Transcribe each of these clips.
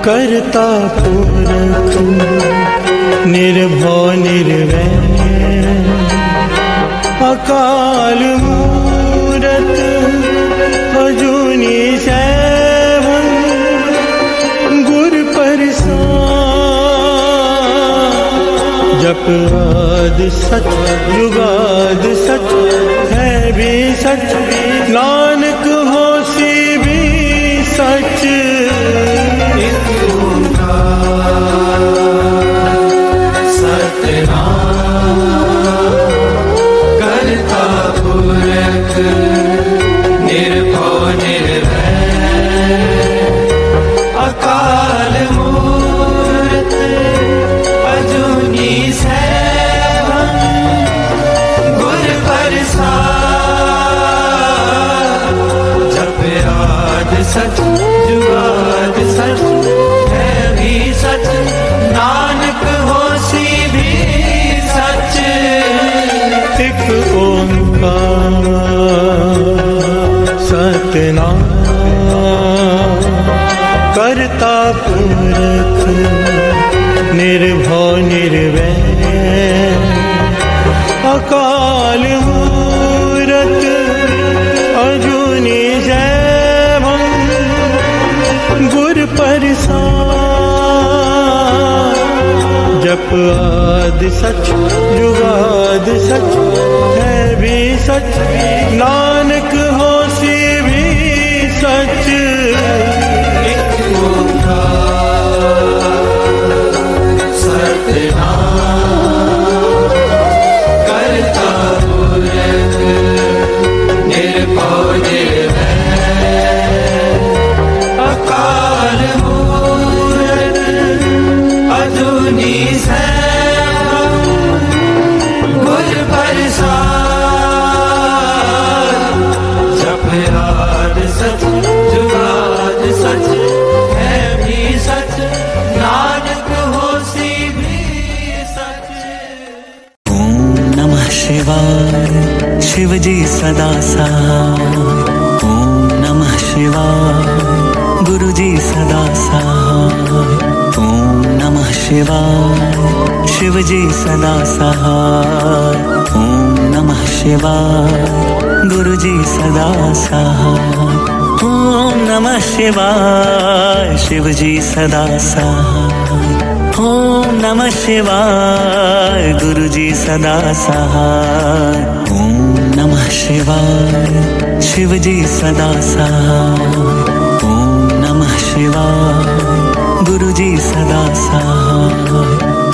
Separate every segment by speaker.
Speaker 1: करता पुरख निर्भव निर्वैर, अकाल मूरत अजूनी सैभं, गुर प्रसाद। जप आदि सच जुगाद सच है भी सच, नानक होसी भी सच।
Speaker 2: करता पुरख निर्भव निर्वैर, अकाल मूरत अजूनी सैभं, गुर प्रसाद। जप आदि सच जुगाद सच है भी सच, नानक होसी भी सच।
Speaker 1: एक ओंकार सतनाम, करता पुरख निर्भव निर्वैर, अकाल मूरत अजूनी सैभं, गुर प्रसाद। जप आदि सच जुगाद सच है भी सच, नानक होसी भी सच।
Speaker 2: एक ओंकार सतनाम, करता पुरख निर्भव निर्वैर, अकाल मूरत अजूनी सैभं, गुर प्रसाद। जप आदि सच जुगाद सच है भी सच, नानक होसी भी सच।
Speaker 3: ओम नमः शिवाय, शिव जी सदा सहाय। ओम नमः शिवाय, गुरु जी सदा सहाय। ओम नमः शिवाय, शिव जी सदा सहाय। ओम नमः शिवाय, गुरु जी सदा सहाय। ओम नमः शिवाय, शिव जी सदा सहाय। ओम नमः शिवाय, गुरु जी सदा सहाय। ओम नमः शिवाय, शिव जी सदा सहाय। ओम नमः शिवाय, गुरु जी सदा सहाय।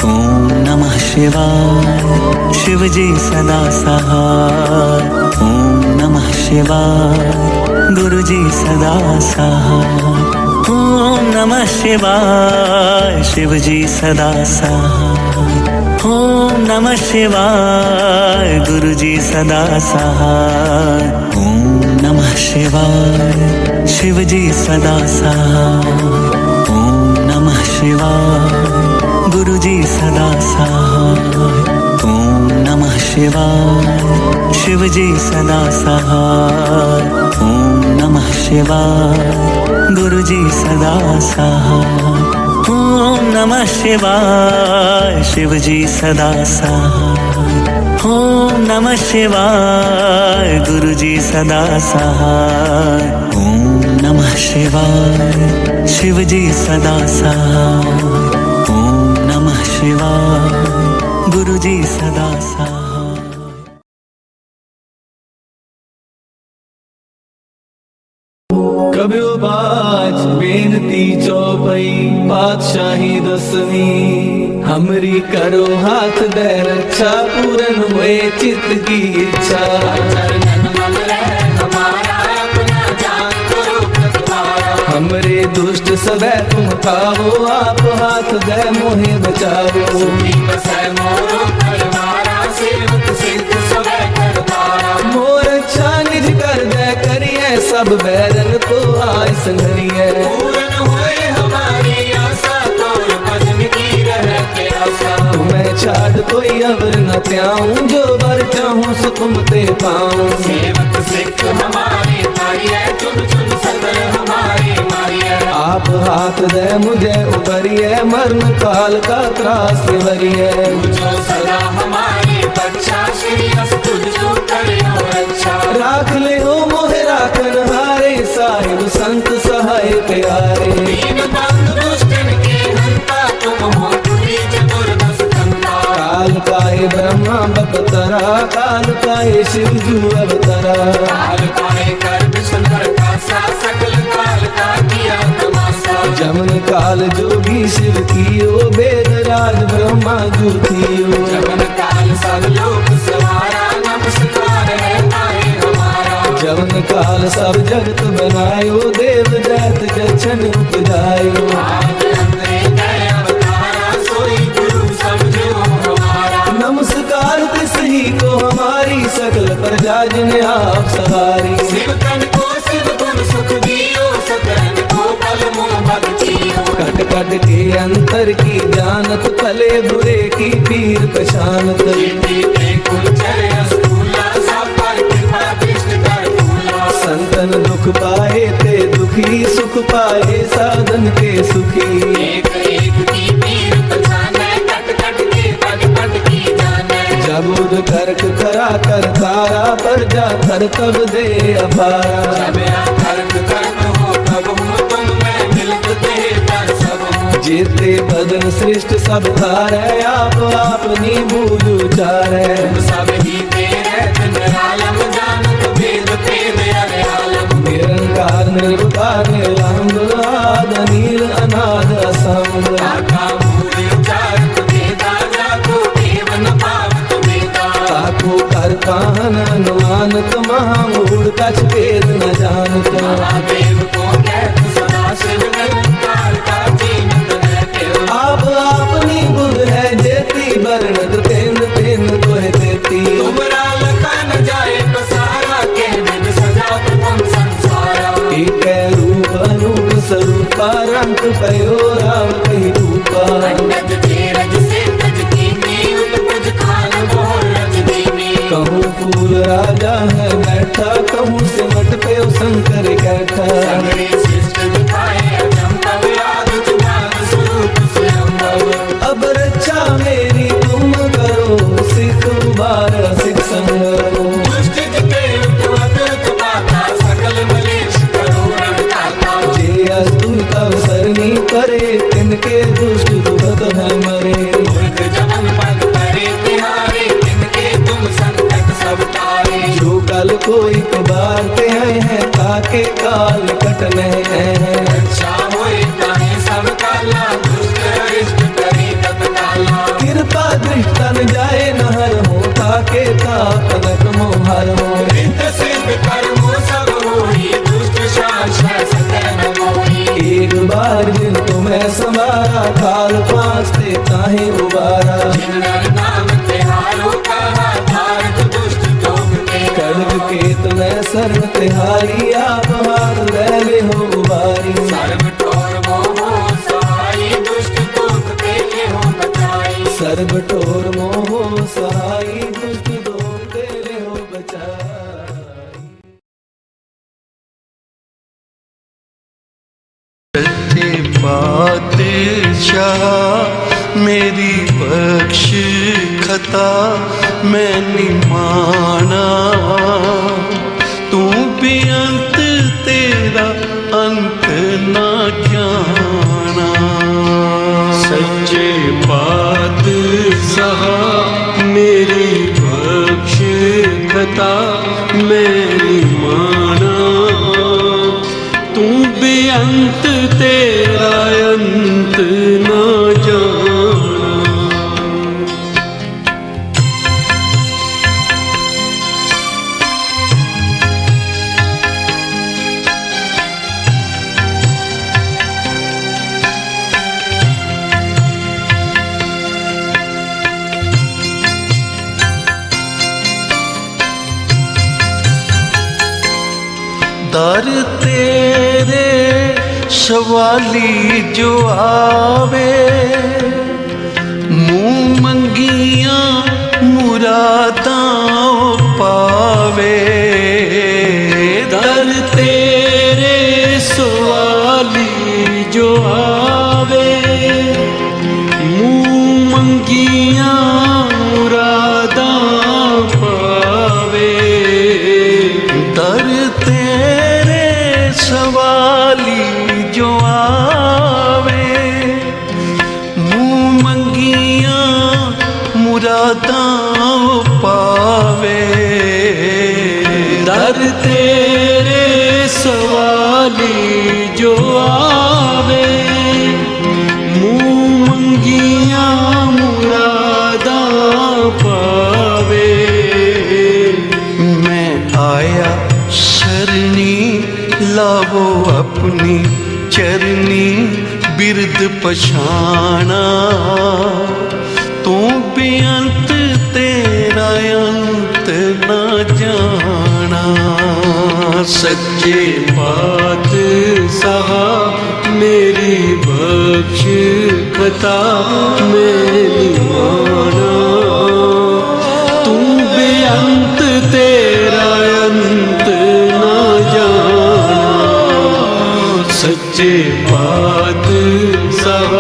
Speaker 3: ओम नमः शिवाय, शिव जी सदा सहाय। ओम नमः शिवाय, गुरु जी सदा सहाय। ओम नमः शिवाय, शिव जी सदा सहाय। ओम नमः शिवाय, गुरु जी सदा सहाय। ओम नमः शिवाय, शिव जी सदा सहाय। ओम नमः शिवाय, गुरु जी सदा सहाय। ओम नमः शिवाय, शिव जी सदा सहाय। ओम नमः शिवाय, गुरु जी सदा सहाय। ओम नमः शिवाय, शिव जी सदा सहाय। ओम नमः शिवाय, गुरु जी सदा सहाय। ओम नमः शिवाय, शिव जी सदा सहाय। ओम नमः शिवाय, गुरु जी सदा सहाय।
Speaker 2: कब्यो बाज बेनती चौपई, पातशाही दसवीं। हमरी करो हाथ दे रक्षा, पूरन हुए चित्त की इच्छा। हमरे दुष्ट सदै तुम खाओ, आप हाथ दे मोहे बचाओ। मोर अच्छा निज कर दे करिए, सब बैरन को आय संगरिए। तुम्हें छाड़ कोई अवर न त्याऊं, जो बर चाहूं सो तुम ते पाऊं। सेवक सिख हमारे तारिये, चुन चुन सदर हमारे मारिये। आप हाथ दे मुझे उबरिए, मरण काल का त्रास वरिए।
Speaker 4: जो सदा हमारी रक्षा, श्री अस्तु जो करियो रक्षा।
Speaker 2: राख ले हो मोहे राखन हारे, साहिब संत सहाय प्यारे।
Speaker 4: दीन बंधु दुष्टन के हंता, तुम हो तुरी चतुर्दश कंता।
Speaker 2: काल काहे ब्रह्मा बपतरा, काल काहे शिव जू अवतरा।
Speaker 4: काल काहे कर विष्णु का सा, सकल काल का किया तमाशा।
Speaker 2: जमन काल जोगी शिव कियो, वेद राज ब्रह्मा जू थियो।
Speaker 4: जमन काल सब लोक सवारा, नमस्कार है तारे हमारा।
Speaker 2: जमन काल सब जगत बनायो, देव दैत जछन उपजायो।
Speaker 4: आप अंतरे गए अवतारा, सोई गुरु समझो हमारा।
Speaker 2: नमस्कार तिस ही को हमारी, सकल प्रजा जिन्हें आप सवारी।
Speaker 4: शिव तन को शिव गुण सुख दियो, सकरन को बल मोह भक्तियो।
Speaker 2: कट कट के अंतर की जानत, भले बुरे की पीर पशानत।
Speaker 4: कीर्ति के कुंचर अस्तूला, सब पर कृपा दृष्टि कर फूला।
Speaker 2: संतन दुख पाए ते दुखी, सुख पाए साधन के सुखी।
Speaker 4: एक एक की पीर पहचाने, कट कट के पद पद की जाने।
Speaker 2: जबुद करक करा कर तारा, पर जा थर तब दे अपारा।
Speaker 4: जब आखर्क कर्म हो तब हो, तुम मैं मिलत दे कर सब हो।
Speaker 2: जेते बदन श्रेष्ठ सब धारै, आप आपनी बूझ उचारै।
Speaker 4: तुम सब ही तेरे निरालम, जानत वेद भेद अरे आलम।
Speaker 2: निरंकार निर्विकार निरलंब, आद नील अनाद असंग।
Speaker 4: आका मूल उचारत वेदा, जाको देव न पावत वेदा।
Speaker 2: ताको कर काहन अनुमानत, महामूढ़ कछ भेद न जानत।
Speaker 4: महादेव को कहत सदा शिव, निरंकार का जीनत रहते।
Speaker 2: आप आपनी बुध है जेती, बरनत तेन तेन तोहे देती।
Speaker 4: तुमरा लखा न जाए पसारा, के बिन सजा प्रथम संसारा।
Speaker 2: एक रूप अनूप स्वरूपा, रंग पयो राम कही रूपा।
Speaker 4: अंडज तेरज से तज कीनी, उत्पज खान मोर रज दीनी।
Speaker 2: कहूँ फूल राजा है बैठा, कहूँ सिमट पे शंकर कैठा।
Speaker 4: सगरे शिष्ट दिखाए अचंभव, याद तुम्हार स्वरूप स्वयंभव।
Speaker 2: अब रक्षा मेरी तुम करो, सिख उबार सिख संगरो।
Speaker 4: दुष्ट जिते उपवत पाता, सकल मलेश करो रणदाता।
Speaker 2: जे अस्तुत अवसरनी करे, तिनके दुष्ट दुखत है मरे।
Speaker 4: मूर्ख जमन पद परे तिहारे, तिनके तुम संकट सब तारे।
Speaker 2: जो कल को एक बार ते हैं, ताके काल कटने हैं।
Speaker 4: रक्षा होए ताहे सब काला, दुष्ट अरिष्ट करे तत्काला।
Speaker 2: कृपा दृष्टन जाए नहर हो, ताके तापनक मोहर हो।
Speaker 4: रिद्ध सिद्ध कर्मो सब होई, दुष्ट शासन सतह न मोही।
Speaker 2: एक बार जिन तुम्हें समारा, काल पांचते ताहे उबारा।
Speaker 4: जिन नर नाम तिहारो कहा, भारत दुष्ट लोग के
Speaker 2: खड्ग केत में सर्व तिहारी, आप हाथ ले हो उबारी।
Speaker 4: सर्व ठोर मोहो सहाई, दुष्ट दोष तेले हो बचाई।
Speaker 2: सर्व ठोर मोहो सहाई, दुष्ट दोष तेरे हो बचाई।
Speaker 1: सच्चे पातशाह मेरी बख्श खता, मैंने माना तू भी अंत तेरा अंत ना जाना। सच्चे पातशाह मेरी बख्श खता, मैंने माना तू भी अंत तेरा अंत ना जाना। दर तेरे सवाली जो आवे, मुँह मंगिया मुरादां पावे। दर तेरे सवाली दर तेरे सवाली जो आवे, मुँह मंगिया मुरादा पावे। मैं आया सरनी लावो अपनी चरनी, बिरद पछाना तू बेअंत तेरा अंत न जाना। सच्चे पातशाह मेरी बख्श खता मेरी माना, तू बेअंत तेरा अंत न जाना। सच्चे पातशाह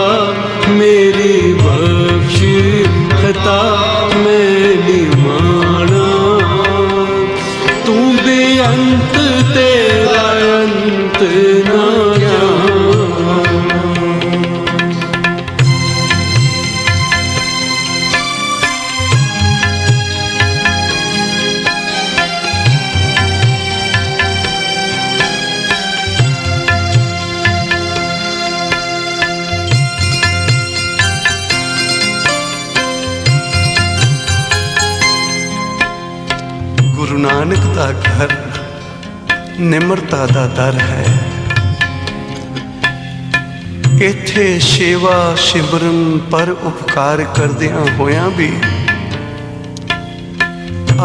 Speaker 1: मेरी बख्श खता मेरी माना, तू बेअंत तेरा अंत न जाना। गुरु नानक दा घर निमरता दा दर है। इत्थे सेवा सिमरन पर उपकार करदियां होयां भी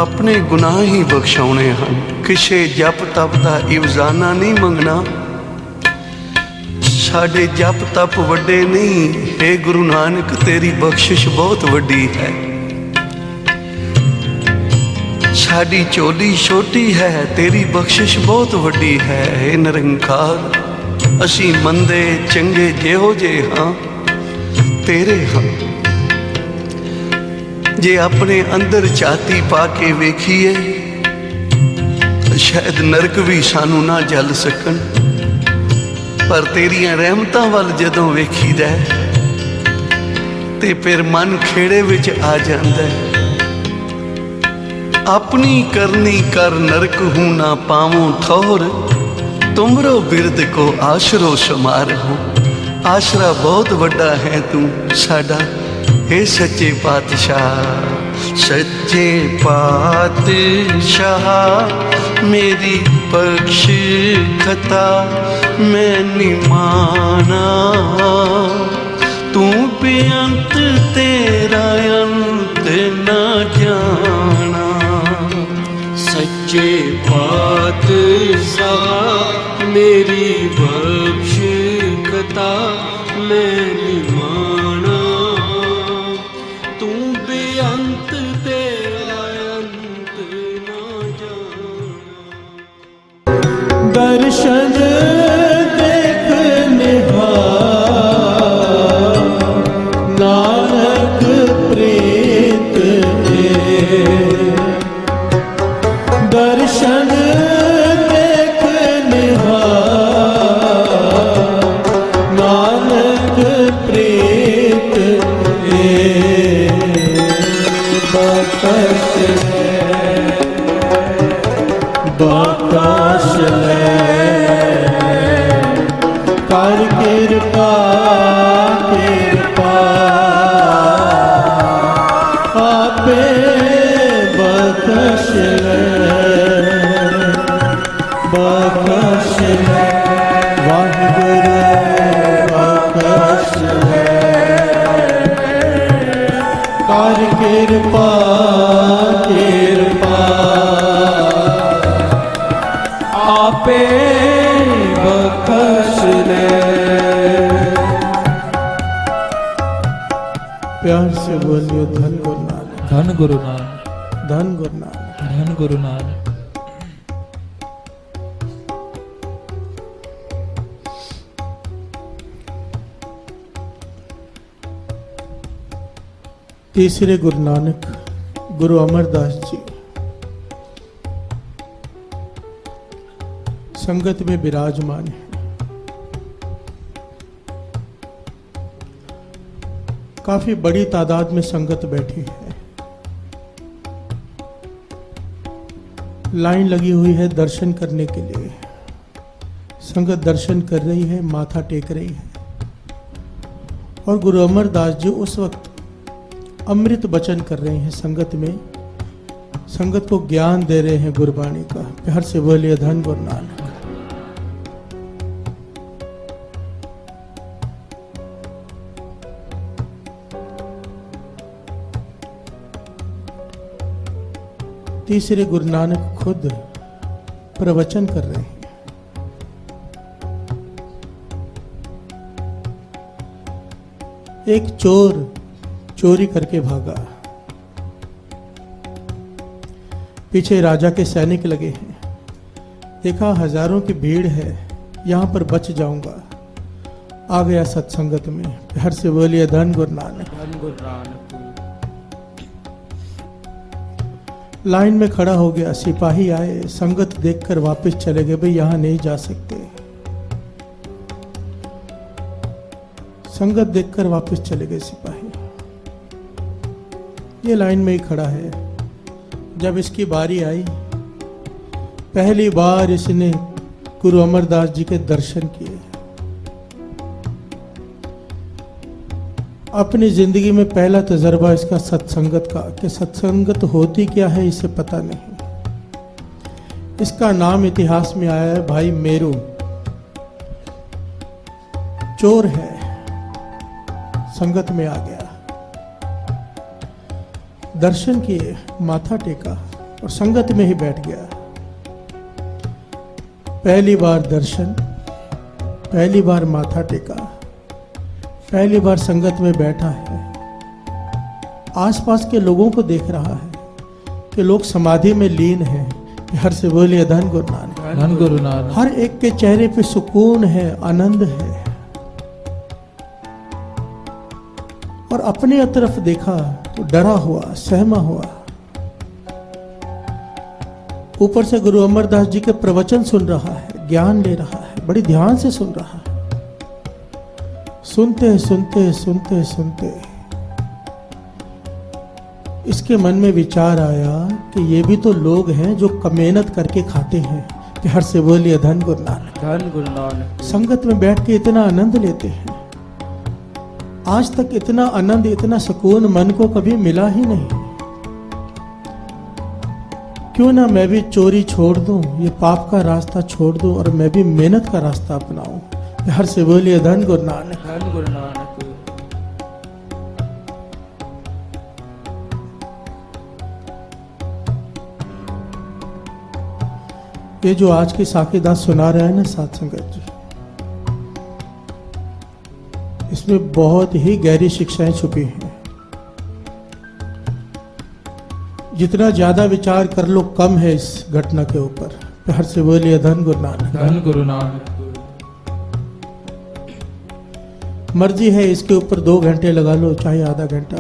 Speaker 1: अपने गुनाह ही बख्शाउणे हन। किसे जप तप दा इवजाना नहीं मंगना, साडे जप तप वड्डे नहीं। हे गुरु नानक तेरी बख्शिश बहुत वड्डी है, साडी चोली छोटी है तेरी बख्शिश बहुत वड्डी है। हे निरंकार असी मंदे चंगे जेहो जे हाँ तेरे हाँ। जे अपने अंदर छाती पा के वेखीए शायद नरक भी सानू ना जल सकन, पर तेरियां रहमतां वल जदों वेखीदा ते फिर मन खेड़े विच आ जांदा है। अपनी करनी कर नरक हूँ ना पाऊँ ठौर, तुमरो बिरद को आशरो समार हो। आशरा बहुत वड्डा है तू साडा हे सच्चे पातशाह। सच्चे पातशाह मेरी बख्श खता मैं निमाना, तू बेअंत तेरा अंत न जाना। सच्चे पातशाह मेरी बख्श खता मैं निमाना, तू बेअंत तेरा अंत न जाना।
Speaker 2: दर्शन देखने नानक प्रीत दर्शन देखने नानक प्रीत बकश बकश कर कृपा कृपा आपे बकश बकश वाहिगुरु बकश कर कृपा कृपा आपे बकश प्यार से बोलिए धन गुरु नानक,
Speaker 5: धन गुरु नानक,
Speaker 2: धन गुरु नानक,
Speaker 5: धन गुरु नानक।
Speaker 2: तीसरे गुरु नानक गुरु अमरदास जी संगत में विराजमान है। काफी बड़ी तादाद में संगत बैठी है।
Speaker 6: लाइन लगी हुई है दर्शन करने के लिए। संगत दर्शन कर रही है, माथा टेक रही है। और गुरु अमरदास जी उस वक्त अमृत वचन कर रहे हैं संगत में, संगत को ज्ञान दे रहे हैं गुरबाणी का। प्यार से बोलिए धन गुरु नानक। तीसरे गुरु नानक खुद प्रवचन कर रहे हैं। एक चोर चोरी करके भागा, पीछे राजा के सैनिक लगे हैं। देखा हजारों की भीड़ है, यहां पर बच जाऊंगा। आ गया सत्संगत में। प्यार से बोलिए धन गुरु नानक।
Speaker 5: धन गुरु नानक।
Speaker 6: लाइन में खड़ा हो गया, सिपाही आए, संगत देखकर वापस चले गए। भाई यहां नहीं जा सकते। संगत देखकर वापस चले गए सिपाही। ये लाइन में ही खड़ा है। जब इसकी बारी आई, पहली बार इसने गुरु अमरदास जी के दर्शन किए। अपनी जिंदगी में पहला तजर्बा इसका सत्संगत का, कि सत्संगत होती क्या है इसे पता नहीं। इसका नाम इतिहास में आया है भाई मेरू। चोर है, संगत में आ गया, दर्शन किए, माथा टेका और संगत में ही बैठ गया। पहली बार दर्शन, पहली बार माथा टेका, पहली बार संगत में बैठा है। आसपास के लोगों को देख रहा है कि लोग समाधि में लीन हैं। हर से बोलिए धन गुरु नानक।
Speaker 5: धन गुरु नानक।
Speaker 6: हर एक के चेहरे पे सुकून है, आनंद है। और अपने तरफ देखा तो डरा हुआ, सहमा हुआ। ऊपर से गुरु अमरदास जी के प्रवचन सुन रहा है, ज्ञान ले रहा है, बड़ी ध्यान से सुन रहा है। सुनते सुनते सुनते सुनते इसके मन में विचार आया कि ये भी तो लोग हैं जो मेहनत करके खाते हैं। प्यार से बोलिए धन गुरु नानक।
Speaker 5: धन गुरु नानक।
Speaker 6: संगत में बैठ के इतना आनंद लेते हैं। आज तक इतना आनंद, इतना सुकून मन को कभी मिला ही नहीं। क्यों ना मैं भी चोरी छोड़ दूं, ये पाप का रास्ता छोड़ दूं और मैं भी मेहनत का रास्ता अपनाऊं। हर से बोलिए धन गुरु नानक।
Speaker 5: धन गुरु नानक।
Speaker 6: ये जो आज की साखीदास सुना रहे हैं ना साथ संगत जी, इसमें बहुत ही गहरी शिक्षाएं छुपी हैं। जितना ज्यादा विचार कर लो कम है इस घटना के ऊपर। प्यार से बोलिए धन गुरु नानक।
Speaker 5: धन गुरु नानक।
Speaker 6: मर्जी है इसके ऊपर 2 घंटे लगा लो, चाहे आधा घंटा,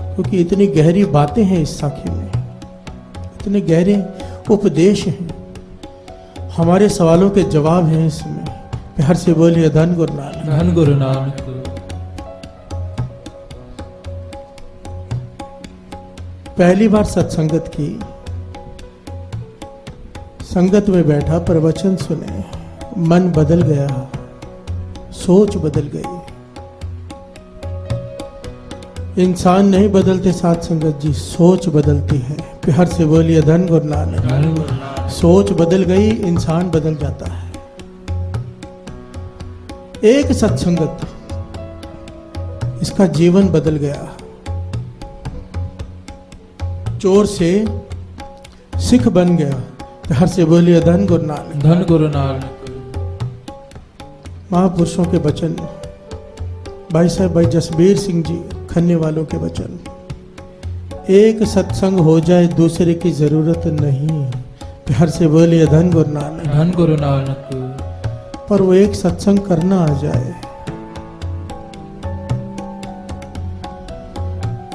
Speaker 6: क्योंकि इतनी गहरी बातें हैं इस साखी में, इतने गहरे उपदेश हैं, हमारे सवालों के जवाब हैं इसमें। प्यार से बोलिए धन गुरु नानक।
Speaker 5: धन गुरु नानक।
Speaker 6: पहली बार सत्संगत की, संगत में बैठा, प्रवचन सुने, मन बदल गया, सोच बदल गई। इंसान नहीं बदलते साथ संगत जी, सोच बदलती है। प्यार से बोलिए धन गुरु नानक।
Speaker 5: धन गुरु नानक।
Speaker 6: सोच बदल गई, इंसान बदल जाता है। एक सत्संगत, इसका जीवन बदल गया। चोर से सिख बन गया। प्यार से बोलिए धन गुरु नानक।
Speaker 5: धन गुरु नानक।
Speaker 6: महापुरुषों के वचन, भाई साहब भाई जसबीर सिंह जी खन्ने वालों के वचन। एक सत्संग हो जाए दूसरे की जरूरत नहीं। प्यार से बोलिए धन गुरु नानक।
Speaker 5: धन गुरु नानक।
Speaker 6: पर वो एक सत्संग करना आ जाए।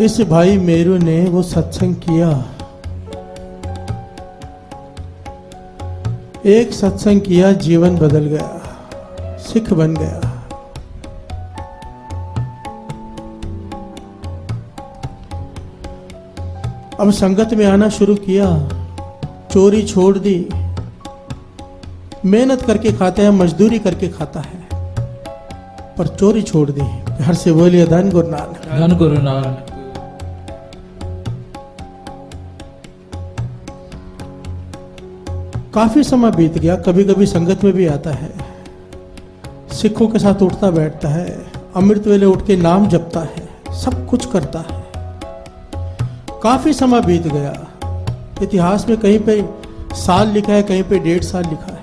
Speaker 6: इस भाई मेरू ने वो सत्संग किया। एक सत्संग किया, जीवन बदल गया, सिख बन गया। अब संगत में आना शुरू किया। चोरी छोड़ दी, मेहनत करके खाता है, मजदूरी करके खाता है, पर चोरी छोड़ दी। प्यार से बोलिए धन गुरु नानक।
Speaker 5: धन गुरु नानक।
Speaker 6: काफी समय बीत गया, कभी कभी संगत में भी आता है, सिखों के साथ उठता बैठता है, अमृत वेले उठ के नाम जपता है, सब कुछ करता है। काफी समय बीत गया, इतिहास में कहीं पे साल लिखा है, कहीं पे 1.5 साल लिखा है।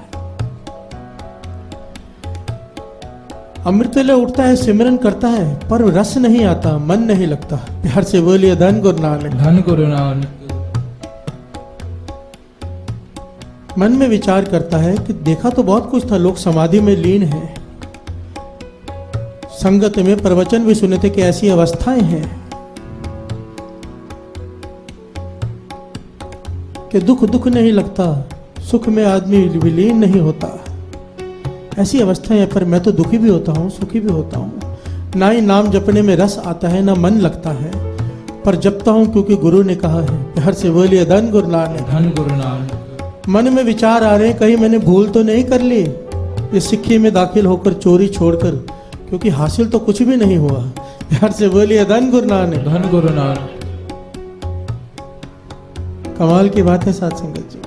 Speaker 6: अमृत वेले उठता है, सिमरन करता है, पर रस नहीं आता, मन नहीं लगता। प्यार से बोलिए धन गुरु नानक।
Speaker 5: धन गुरु नानक।
Speaker 6: मन में विचार करता है कि देखा तो बहुत कुछ था, लोग समाधि में लीन हैं, संगत में प्रवचन भी सुने थे कि ऐसी अवस्थाएं हैं कि दुख दुख नहीं लगता, सुख में आदमी विलीन नहीं होता। ऐसी अवस्थाएं हैं, पर मैं तो दुखी भी होता हूँ, सुखी भी होता हूँ। ना ही नाम जपने में रस आता है, ना मन लगता है, पर जपता हूँ क्योंकि गुरु ने कहा है। प्यार से बोलिए धन गुरु नानक।
Speaker 5: धन गुरु नानक।
Speaker 6: मन में विचार आ रहे हैं, कहीं मैंने भूल तो नहीं कर ली ये सिक्खी में दाखिल होकर चोरी छोड़कर, क्योंकि हासिल तो कुछ भी नहीं हुआ। प्यार से बोलिए धन गुरु नानक।
Speaker 5: धन गुरु नानक।
Speaker 6: कमाल की बात है साथ संगत जी,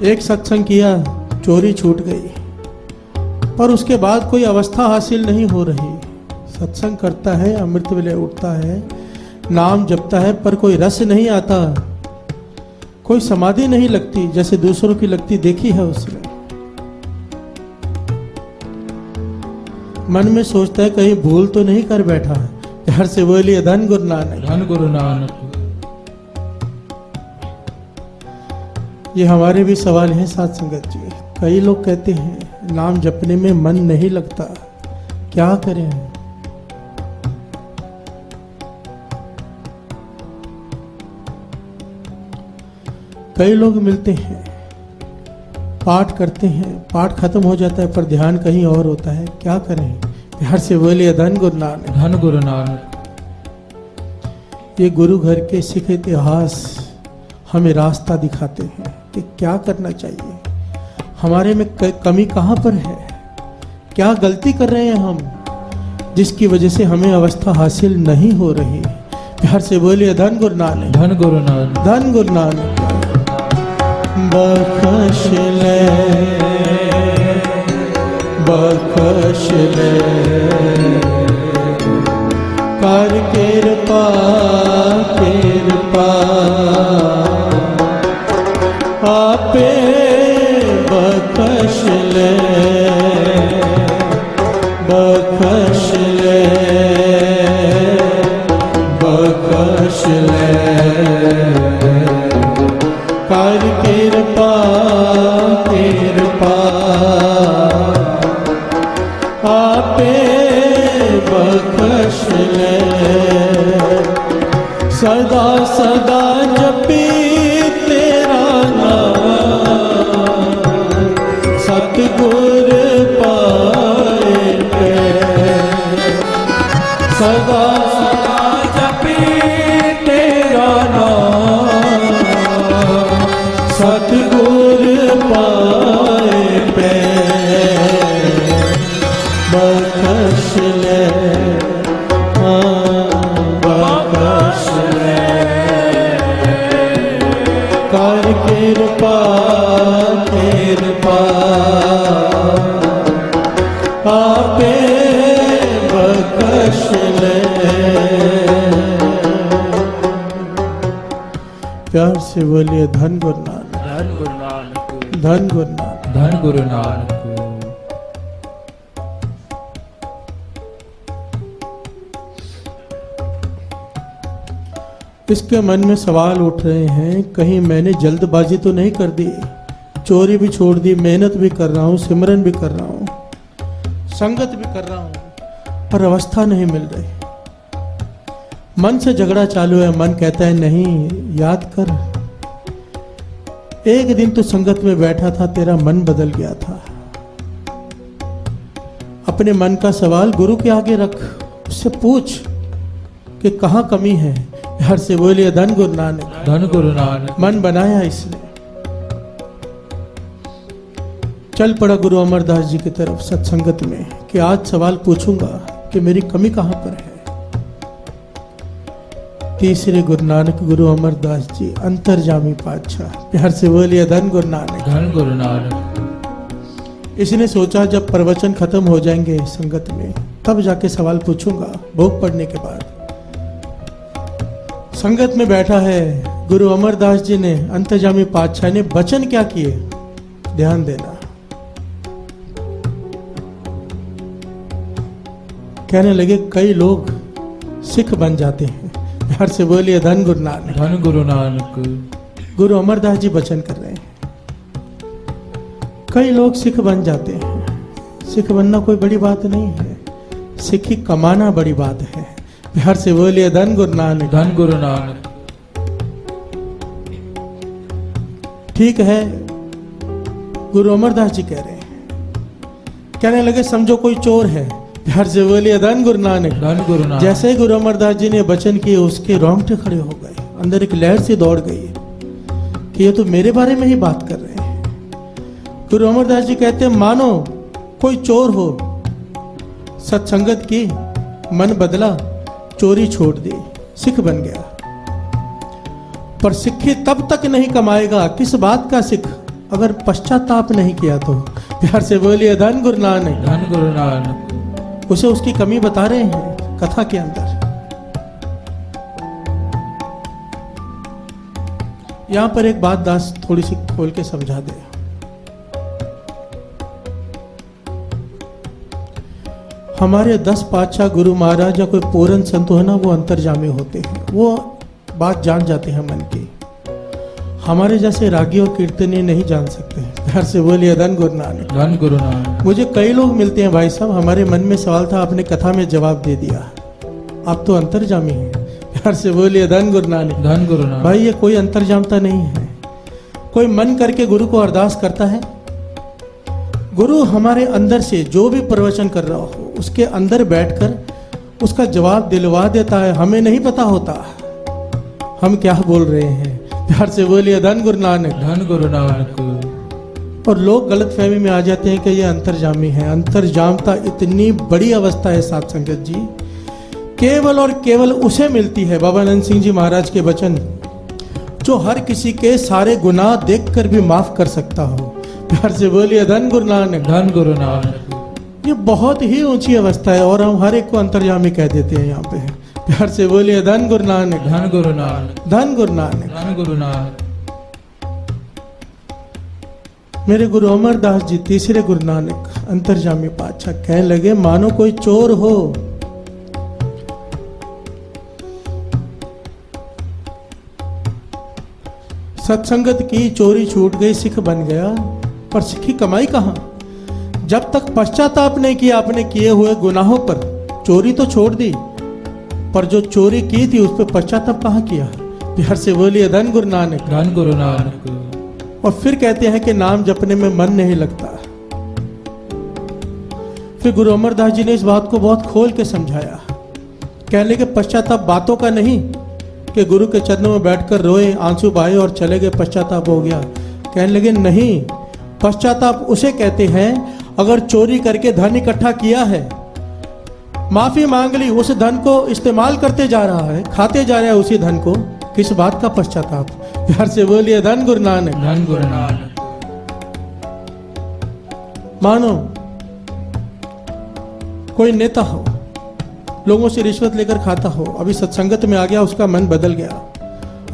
Speaker 6: एक सत्संग किया, चोरी छूट गई, पर उसके बाद कोई अवस्था हासिल नहीं हो रही। सत्संग करता है, अमृत वेले उठता है, नाम जपता है, पर कोई रस नहीं आता, कोई समाधि नहीं लगती जैसे दूसरों की लगती देखी है उसने। मन में सोचता है कहीं भूल तो नहीं कर बैठा। प्यार से बोलिए धन गुरु नानक।
Speaker 5: धन गुरु नानक।
Speaker 6: ये हमारे भी सवाल है साथ संगत जी। कई लोग कहते हैं नाम जपने में मन नहीं लगता, क्या करें? कई लोग मिलते हैं, पाठ करते हैं, पाठ खत्म हो जाता है, पर ध्यान कहीं और होता है, क्या करें? प्यार से बोलिए धन गुरु नानक।
Speaker 5: धन गुरु नानक।
Speaker 6: ये गुरु घर के सिख इतिहास हमें रास्ता दिखाते हैं कि क्या करना चाहिए, हमारे में कमी कहाँ पर है, क्या गलती कर रहे हैं हम, जिसकी वजह से हमें अवस्था हासिल नहीं हो रही। प्यार से बोलिए धन गुरु नानक।
Speaker 5: धन गुरु नानक।
Speaker 6: धन गुरु नानक। बख्श ले, बख्श ले, कर कृपा कृपा, आपे बख्श ले, बख्श ले, बख्श ले, कर कृपा कृपा, आपे बख्श ले। सदा सदा जपी तेरा नाम, सतगुर पाए के। सदा सदा जपी तेरा नाम, सतगुर पाए पे। बख्श ले, बख्श ले, कर कृपा कृपा, आपे बख्श ले। प्यार से बोलिए धन गुरु नानक।
Speaker 5: धन गुरु नानक।
Speaker 6: धन गुरु नानक।
Speaker 5: धन गुरु नानक।
Speaker 6: इसके मन में सवाल उठ रहे हैं, कहीं मैंने जल्दबाजी तो नहीं कर दी, चोरी भी छोड़ दी, मेहनत भी कर रहा हूँ, सिमरन भी कर रहा हूँ, संगत भी कर रहा हूँ, पर अवस्था नहीं मिल रही। मन से झगड़ा चालू है, मन कहता है नहीं, याद कर, एक दिन तो संगत में बैठा था, तेरा मन बदल गया था। अपने मन का सवाल गुरु के आगे रख, उससे पूछ कि कहाँ कमी है। प्यार से बोलिए धन गुरु नानक।
Speaker 5: धन गुरु नानक।
Speaker 6: मन बनाया इसने, चल पड़ा गुरु अमरदास जी की तरफ सत्संगत में कि आज सवाल पूछूंगा कि मेरी कमी कहां पर है। तीसरे गुरु नानक गुरु अमरदास जी अंतर्जामी पातशाह, प्यार से बोलिए धन गुरु नानक।
Speaker 5: धन गुरु नानक।
Speaker 6: इसने सोचा जब प्रवचन खत्म हो जाएंगे संगत में तब जाके सवाल पूछूंगा, भोग पड़ने के बाद। संगत में बैठा है गुरु अमरदास जी ने, अंतर्जामी पातशाह ने वचन क्या किए, ध्यान देना। कहने लगे कई लोग सिख बन जाते हैं, प्यार से बोलिए धन गुरु नानक।
Speaker 5: धन गुरु नानक।
Speaker 6: गुरु अमरदास जी वचन कर रहे हैं, कई लोग सिख बन जाते हैं। सिख बनना कोई बड़ी बात नहीं है, सिखी कमाना बड़ी बात है। प्यार से बोलिए धन गुरु नानक।
Speaker 5: धन गुरु नानक।
Speaker 6: ठीक है, गुरु अमरदास जी कह रहे हैं, कहने लगे समझो कोई चोर है, प्यार से बोलिए धन गुरु नानक।
Speaker 5: धन गुरु नानक।
Speaker 6: जैसे ही गुरु अमरदास जी ने वचन किए उसके रोंगटे खड़े हो गए, अंदर एक लहर सी दौड़ गई कि ये तो मेरे बारे में ही बात कर रहे हैं। गुरु अमरदास जी कहते हैं मानो कोई चोर हो, सत्संगत की, मन बदला, चोरी छोड़ दी, सिख बन गया। पर सिक्खी तब तक नहीं कमाएगा, किस बात का सिख, अगर पश्चाताप नहीं किया तो। प्यार से बोलिए धन गुरु नानक।
Speaker 5: धन गुरु नानक।
Speaker 6: उसे उसकी कमी बता रहे हैं कथा के अंदर। यहां पर एक बात दास थोड़ी सी खोल के समझा दे। हमारे 10 पातशाह गुरु महाराज या कोई पूरन संत है ना, वो अंतर्जामी होते हैं, वो बात जान जाते हैं मन की। हमारे जैसे रागी और कीर्तनी नहीं जान सकते। प्यार से बोलिए धन गुरु नानक।
Speaker 5: धन गुरु नानक।
Speaker 6: मुझे कई लोग मिलते हैं, भाई साहब हमारे मन में सवाल था, आपने कथा में जवाब दे दिया, आप तो अंतर्जामी हैं। प्यार से बोलिए धन गुरु नानक।
Speaker 5: धन गुरु नानक।
Speaker 6: भाई ये कोई अंतर्जामता नहीं है। कोई मन करके गुरु को अरदास करता है, गुरु हमारे अंदर से जो भी प्रवचन कर रहा हो उसके अंदर बैठकर उसका जवाब दिलवा देता है। हमें नहीं पता होता हम क्या बोल रहे हैं। प्यार से बोलिए धन गुरु नानक।
Speaker 5: धन गुरु नानक।
Speaker 6: और लोग गलत फहमी में आ जाते हैं कि ये अंतर्जामी है। अंतर्जामता इतनी बड़ी अवस्था है साथ संगत जी, केवल और केवल उसे मिलती है। बाबा नंद सिंह जी महाराज के वचन, जो हर किसी के सारे गुनाह देखकर भी माफ कर सकता हो। प्यार से बोलिए धन गुरु नानक।
Speaker 5: धन गुरु नानक।
Speaker 6: ये बहुत ही ऊंची अवस्था है और हम हर एक को अंतर्जामी कह देते हैं यहाँ पे। प्यार से बोलिए धन गुरु नानक।
Speaker 5: धन गुरु नानक।
Speaker 6: धन गुरु नानक।
Speaker 5: धन गुरु नानक।
Speaker 6: मेरे गुरु अमरदास जी तीसरे गुरु नानक अंतर्जामी पातशाह कहने लगे मानो कोई चोर हो, सत्संगत की, चोरी छूट गई, सिख बन गया, पर सिखी कमाई कहां? जब तक पश्चाताप नहीं किया अपने किए हुए गुनाहों पर। चोरी तो छोड़ दी, पर जो चोरी की थी उस पर पश्चाताप कहां किया? प्यार से बोलिए धन गुरु नानक।
Speaker 5: धन गुरु नानक।
Speaker 6: और फिर कहते हैं कि नाम जपने में मन नहीं लगता। फिर गुरु अमरदास जी ने इस बात को बहुत खोल के समझाया। कहने के पश्चाताप बातों का नहीं कि गुरु के चरणों में बैठकर रोए, आंसू बहाए और चले गए, पश्चाताप हो गया। कहने लगे नहीं, पश्चाताप उसे कहते हैं अगर चोरी करके धन इकट्ठा किया है, माफी मांग ली, उस धन को इस्तेमाल करते जा रहा है, खाते जा रहा है उसी धन को, किस बात का पश्चाताप? प्यार से बोलिए धन गुरु नानक।
Speaker 5: धन गुरु नानक।
Speaker 6: मानो कोई नेता हो, लोगों से रिश्वत लेकर खाता हो, अभी सत्संगत में आ गया, उसका मन बदल गया,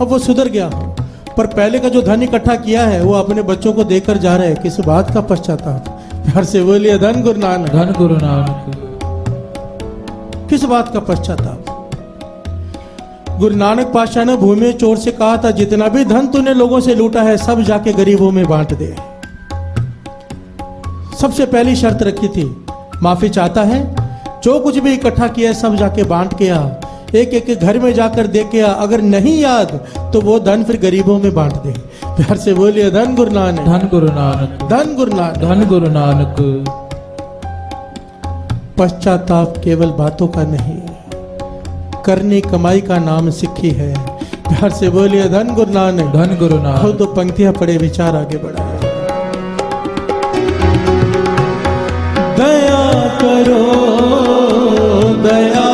Speaker 6: अब वो सुधर गया हो, पर पहले का जो धन इकट्ठा किया है वो अपने बच्चों को देकर जा रहे हैं, किस बात का पश्चाताप? प्यार से बोलिए धन गुरु नानक।
Speaker 5: धन गुरु नानक।
Speaker 6: किस बात का पश्चाताप? गुरु नानक पातशाह ने भूमि चोर से कहा था जितना भी धन तूने लोगों से लूटा है सब जाके गरीबों में बांट दे। सबसे पहली शर्त रखी थी, माफी चाहता है, जो कुछ भी इकट्ठा किया है सब जाके बांट के आ, एक एक के घर में जाकर दे के आ, अगर नहीं याद तो वो धन फिर गरीबों में बांट दे। प्यार से बोलिए धन गुरु नानक।
Speaker 5: धन गुरु नानक।
Speaker 6: धन गुरु नानक।
Speaker 5: धन गुरु नानक।
Speaker 6: पश्चाताप केवल बातों का नहीं, करनी कमाई का नाम सिक्खी है। प्यार से बोलिए धन गुरु नानक।
Speaker 5: धन गुरु
Speaker 6: हो
Speaker 5: नानक।
Speaker 6: तो पंक्तियां पढ़े, विचार आगे बढ़ाए। दया करो दया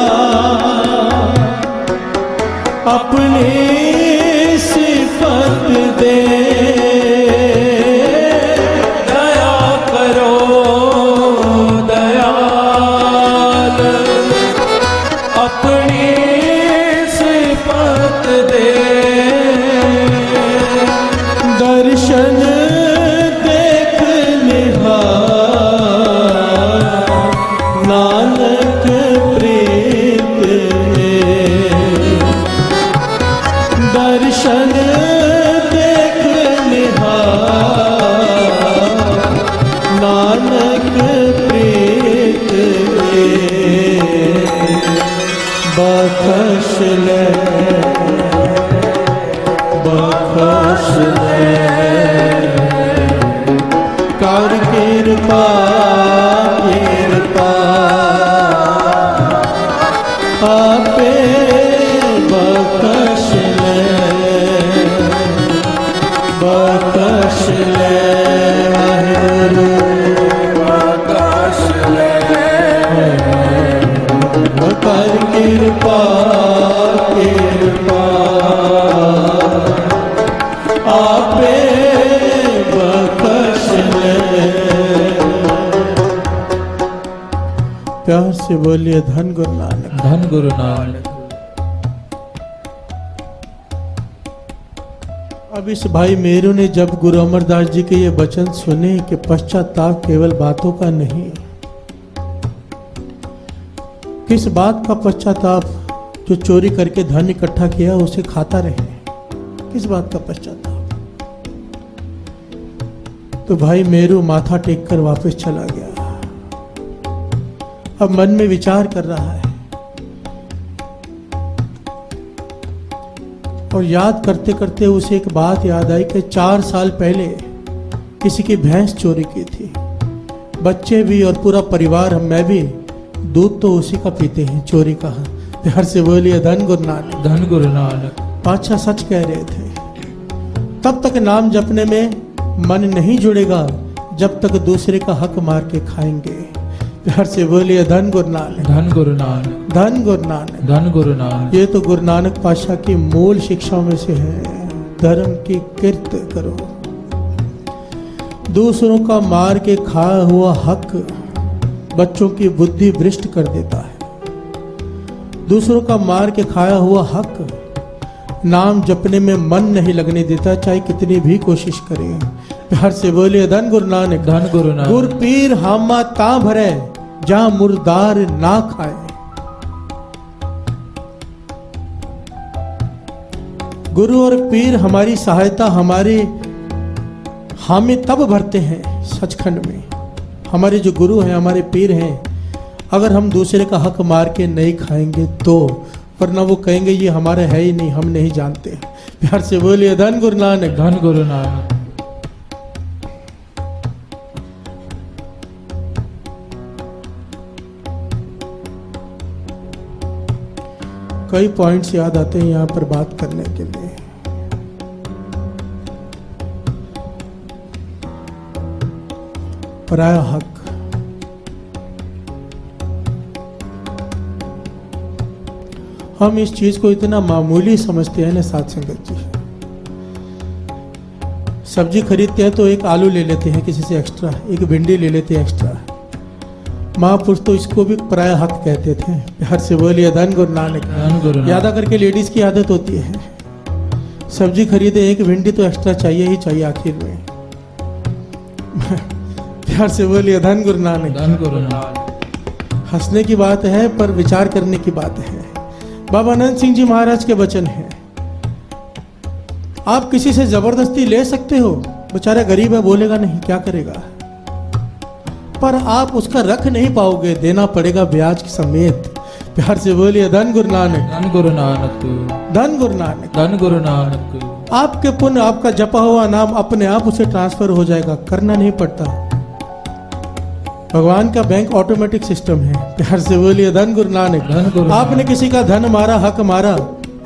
Speaker 6: अपनी सिफत दे, दया करो दयाल अपनी सिफत दे, दर्शन देख निहार नानक प्रीत है, दर्शन देख निहार नानक प्रीत है, बख्श ले बख्श ले कर कृपा कृपा आपे बख्श ले बख्श ले वाहिगुरु बख्श ले कर कृपा कृपा आपे बख्श ले। प्यार से बोलिए धन गुरु नानक।
Speaker 5: धन गुरु नानक।
Speaker 6: अब इस भाई मेरू ने जब गुरु अमरदास जी के ये वचन सुने कि पश्चाताप केवल बातों का नहीं, किस बात का पश्चाताप? जो चोरी करके धन इकट्ठा किया उसे खाता रहे, किस बात का पश्चाताप? तो भाई मेरू माथा टेक कर वापस चला गया। अब मन में विचार कर रहा है और याद करते करते उसे एक बात याद आई कि 4 साल पहले किसी की भैंस चोरी की थी। बच्चे भी और पूरा परिवार, हम मैं भी, दूध तो उसी का पीते हैं, चोरी का। प्यार से बोलिए धन गुरु नानक।
Speaker 5: धन गुरु नानक।
Speaker 6: पातशाह सच कह रहे थे। तब तक नाम जपने में मन नहीं जुड़ेगा जब तक दूसरे का हक मार के खाएंगे। प्यार से बोलिए धन गुरु नानक।
Speaker 5: धन गुरु नानक।
Speaker 6: धन गुरु नानक।
Speaker 5: धन गुरु नानक।
Speaker 6: ये तो गुरु नानक पातशाह की मूल शिक्षाओं में से है। धर्म की किरत करो, दूसरों का मार के खाया हुआ हक बच्चों की बुद्धि भ्रष्ट कर देता है। दूसरों का मार के खाया हुआ हक नाम जपने में मन नहीं लगने देता, चाहे कितनी भी कोशिश करे। प्यार से बोलिए धन गुरु नानक।
Speaker 5: धन गुरु नानक।
Speaker 6: गुर पीर हामा ता भरे जहां मुर्दार ना खाए। गुरु और पीर हमारी सहायता, हमारे हामी तब भरते हैं सचखंड में। हमारे जो गुरु हैं, हमारे पीर हैं, अगर हम दूसरे का हक मार के नहीं खाएंगे तो, वरना वो कहेंगे ये हमारे है ही नहीं, हम नहीं जानते। प्यार से बोलिए धन गुरु नानक।
Speaker 5: धन गुरु नानक।
Speaker 6: कई पॉइंट्स याद आते हैं यहाँ पर बात करने के लिए। पराया हक, हम इस चीज को इतना मामूली समझते हैं ना साथ संगत जी। सब्जी खरीदते हैं तो एक आलू ले लेते हैं किसी से एक्स्ट्रा, एक भिंडी ले लेते हैं एक्स्ट्रा। महापुरुष तो इसको भी पराया हक कहते थे। प्यार से बोलिए धन गुरु नानक।
Speaker 5: धन गुरु नानक।
Speaker 6: यादा करके लेडीज की आदत होती है, सब्जी खरीदे एक भिंडी तो एक्स्ट्रा चाहिए ही चाहिए आखिर में। प्यार से बोलिए धन गुरु नानक।
Speaker 5: धन गुरु नानक।
Speaker 6: हंसने की बात है पर विचार करने की बात है। बाबा अनंत सिंह जी महाराज के वचन हैं। आप किसी से जबरदस्ती ले सकते हो, बेचारा गरीब है, बोलेगा नहीं, क्या करेगा, पर आप उसका रख नहीं पाओगे, देना पड़ेगा ब्याज समेत। प्यार से बोलिए धन गुरु नानक।
Speaker 5: धन गुरु नानक।
Speaker 6: धन गुरु नानक।
Speaker 5: धन गुरु नानक।
Speaker 6: आपके पुण्य, आपका जपा हुआ नाम अपने आप उसे ट्रांसफर हो जाएगा, करना नहीं पड़ता। भगवान का बैंक ऑटोमेटिक सिस्टम है। प्यार से बोलिए धन गुरु नानक।
Speaker 5: धन गुरु नानक।
Speaker 6: आपने किसी का धन मारा, हक मारा,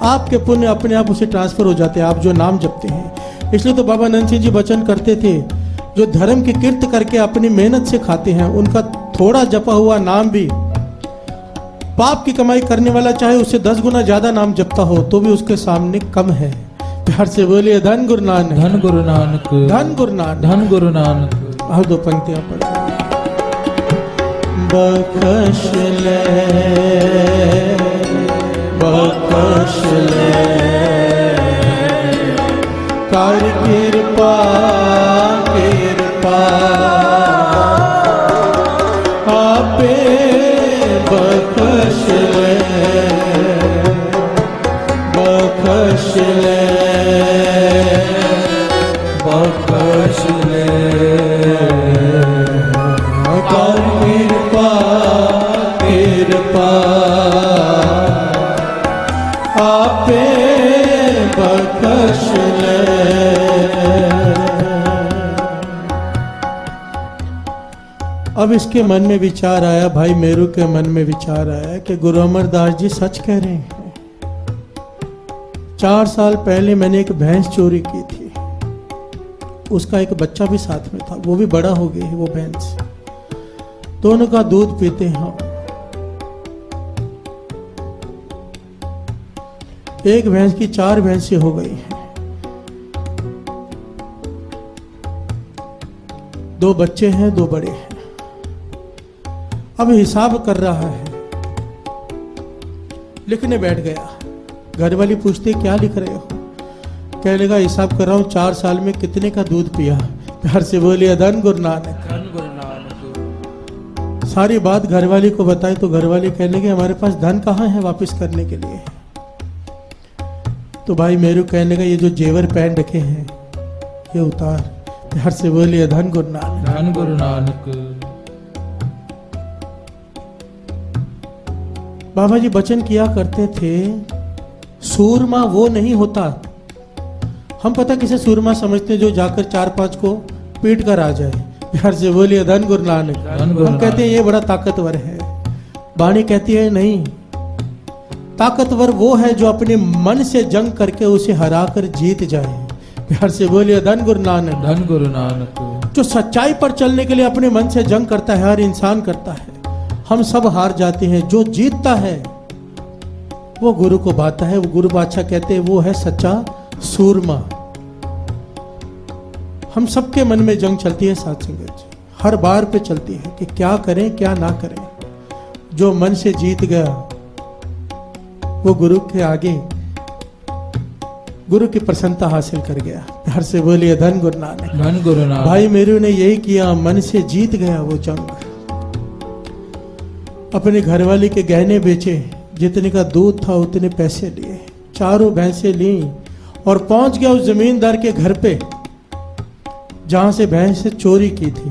Speaker 6: आपके पुण्य अपने आप उसे ट्रांसफर हो जाते हैं, आप जो नाम जपते हैं। इसलिए तो बाबा नंद सिंह जी वचन करते थे, जो धर्म की कीर्त करके अपनी मेहनत से खाते हैं, उनका थोड़ा जपा हुआ नाम भी, पाप की कमाई करने वाला चाहे उससे 10 गुना ज्यादा नाम जपता हो तो भी उसके सामने कम है। प्यार से बोलिए धन गुरु नानक।
Speaker 5: धन गुरु नानक।
Speaker 6: धन गुरु नानक।
Speaker 5: धन गुरु नानक।
Speaker 6: आओ 2 पंक्तियां पढ़ो। बख्श ले, बख्श ले, कर कृपा, कृपा आपे बख्श ले, बख्श ले, बख्श ले, कर कृपा, कृपा आपे बख्श ले। अब इसके मन में विचार आया, भाई मेरू के मन में विचार आया कि गुरु अमरदास जी सच कह रहे हैं। 4 साल पहले मैंने एक भैंस चोरी की थी, उसका एक बच्चा भी साथ में था, वो भी बड़ा हो गई है वो भैंस, दोनों का दूध पीते हैं हम। एक भैंस की 4 भैंसें हो गई हैं, 2 बच्चे हैं, 2 बड़े हैं। अब हिसाब कर रहा है, लिखने बैठ गया। घर वाली पूछती क्या लिख रहे हो? कह लेगा हिसाब कर रहा हूं 4 साल में कितने का दूध पिया। प्यार से बोलिए धन गुरु नानक।
Speaker 5: धन गुरु नानक।
Speaker 6: सारी बात घरवाली को बताई तो घरवाली कहने लगी हमारे पास धन कहाँ है वापस करने के लिए। तो भाई मेरू कहने का ये जो जेवर पहन रखे हैं ये उतार। प्यार से बोलिए धन गुरु नानक।
Speaker 5: धन गुरु नानक।
Speaker 6: बाबा जी वचन किया करते थे, सूरमा वो नहीं होता। हम पता किसे सूरमा समझते हैं, जो जाकर 4-5 को पीट कर आ जाए। प्यार से बोलिए धन गुरु नानक।
Speaker 5: धन गुरु
Speaker 6: हम कहते हैं ये बड़ा ताकतवर है, वाणी कहती है नहीं, ताकतवर वो है जो अपने मन से जंग करके उसे हरा कर जीत जाए। प्यार से बोलिए धन गुरु नानक।
Speaker 5: धन गुरु नानक।
Speaker 6: जो सच्चाई पर चलने के लिए अपने मन से जंग करता है, हर इंसान करता है। हम सब हार जाते हैं, जो जीतता है वो गुरु को बाता है। वो गुरु बादशाह कहते हैं वो है सच्चा सूरमा। हम सबके मन में जंग चलती है साथ संगत जी, हर बार पे चलती है कि क्या करें क्या ना करें। जो मन से जीत गया वो गुरु के आगे गुरु की प्रसन्नता हासिल कर गया। प्यार से बोलिए धन गुरु नानक।
Speaker 5: धन गुरु नानक।
Speaker 6: भाई मेरू ने यही किया, मन से जीत गया वो जंग। अपने घरवाली के गहने बेचे, जितने का दूध था उतने पैसे लिए, 4 भैंसें ली और पहुंच गया उस जमींदार के घर पे जहां से भैंस चोरी की थी।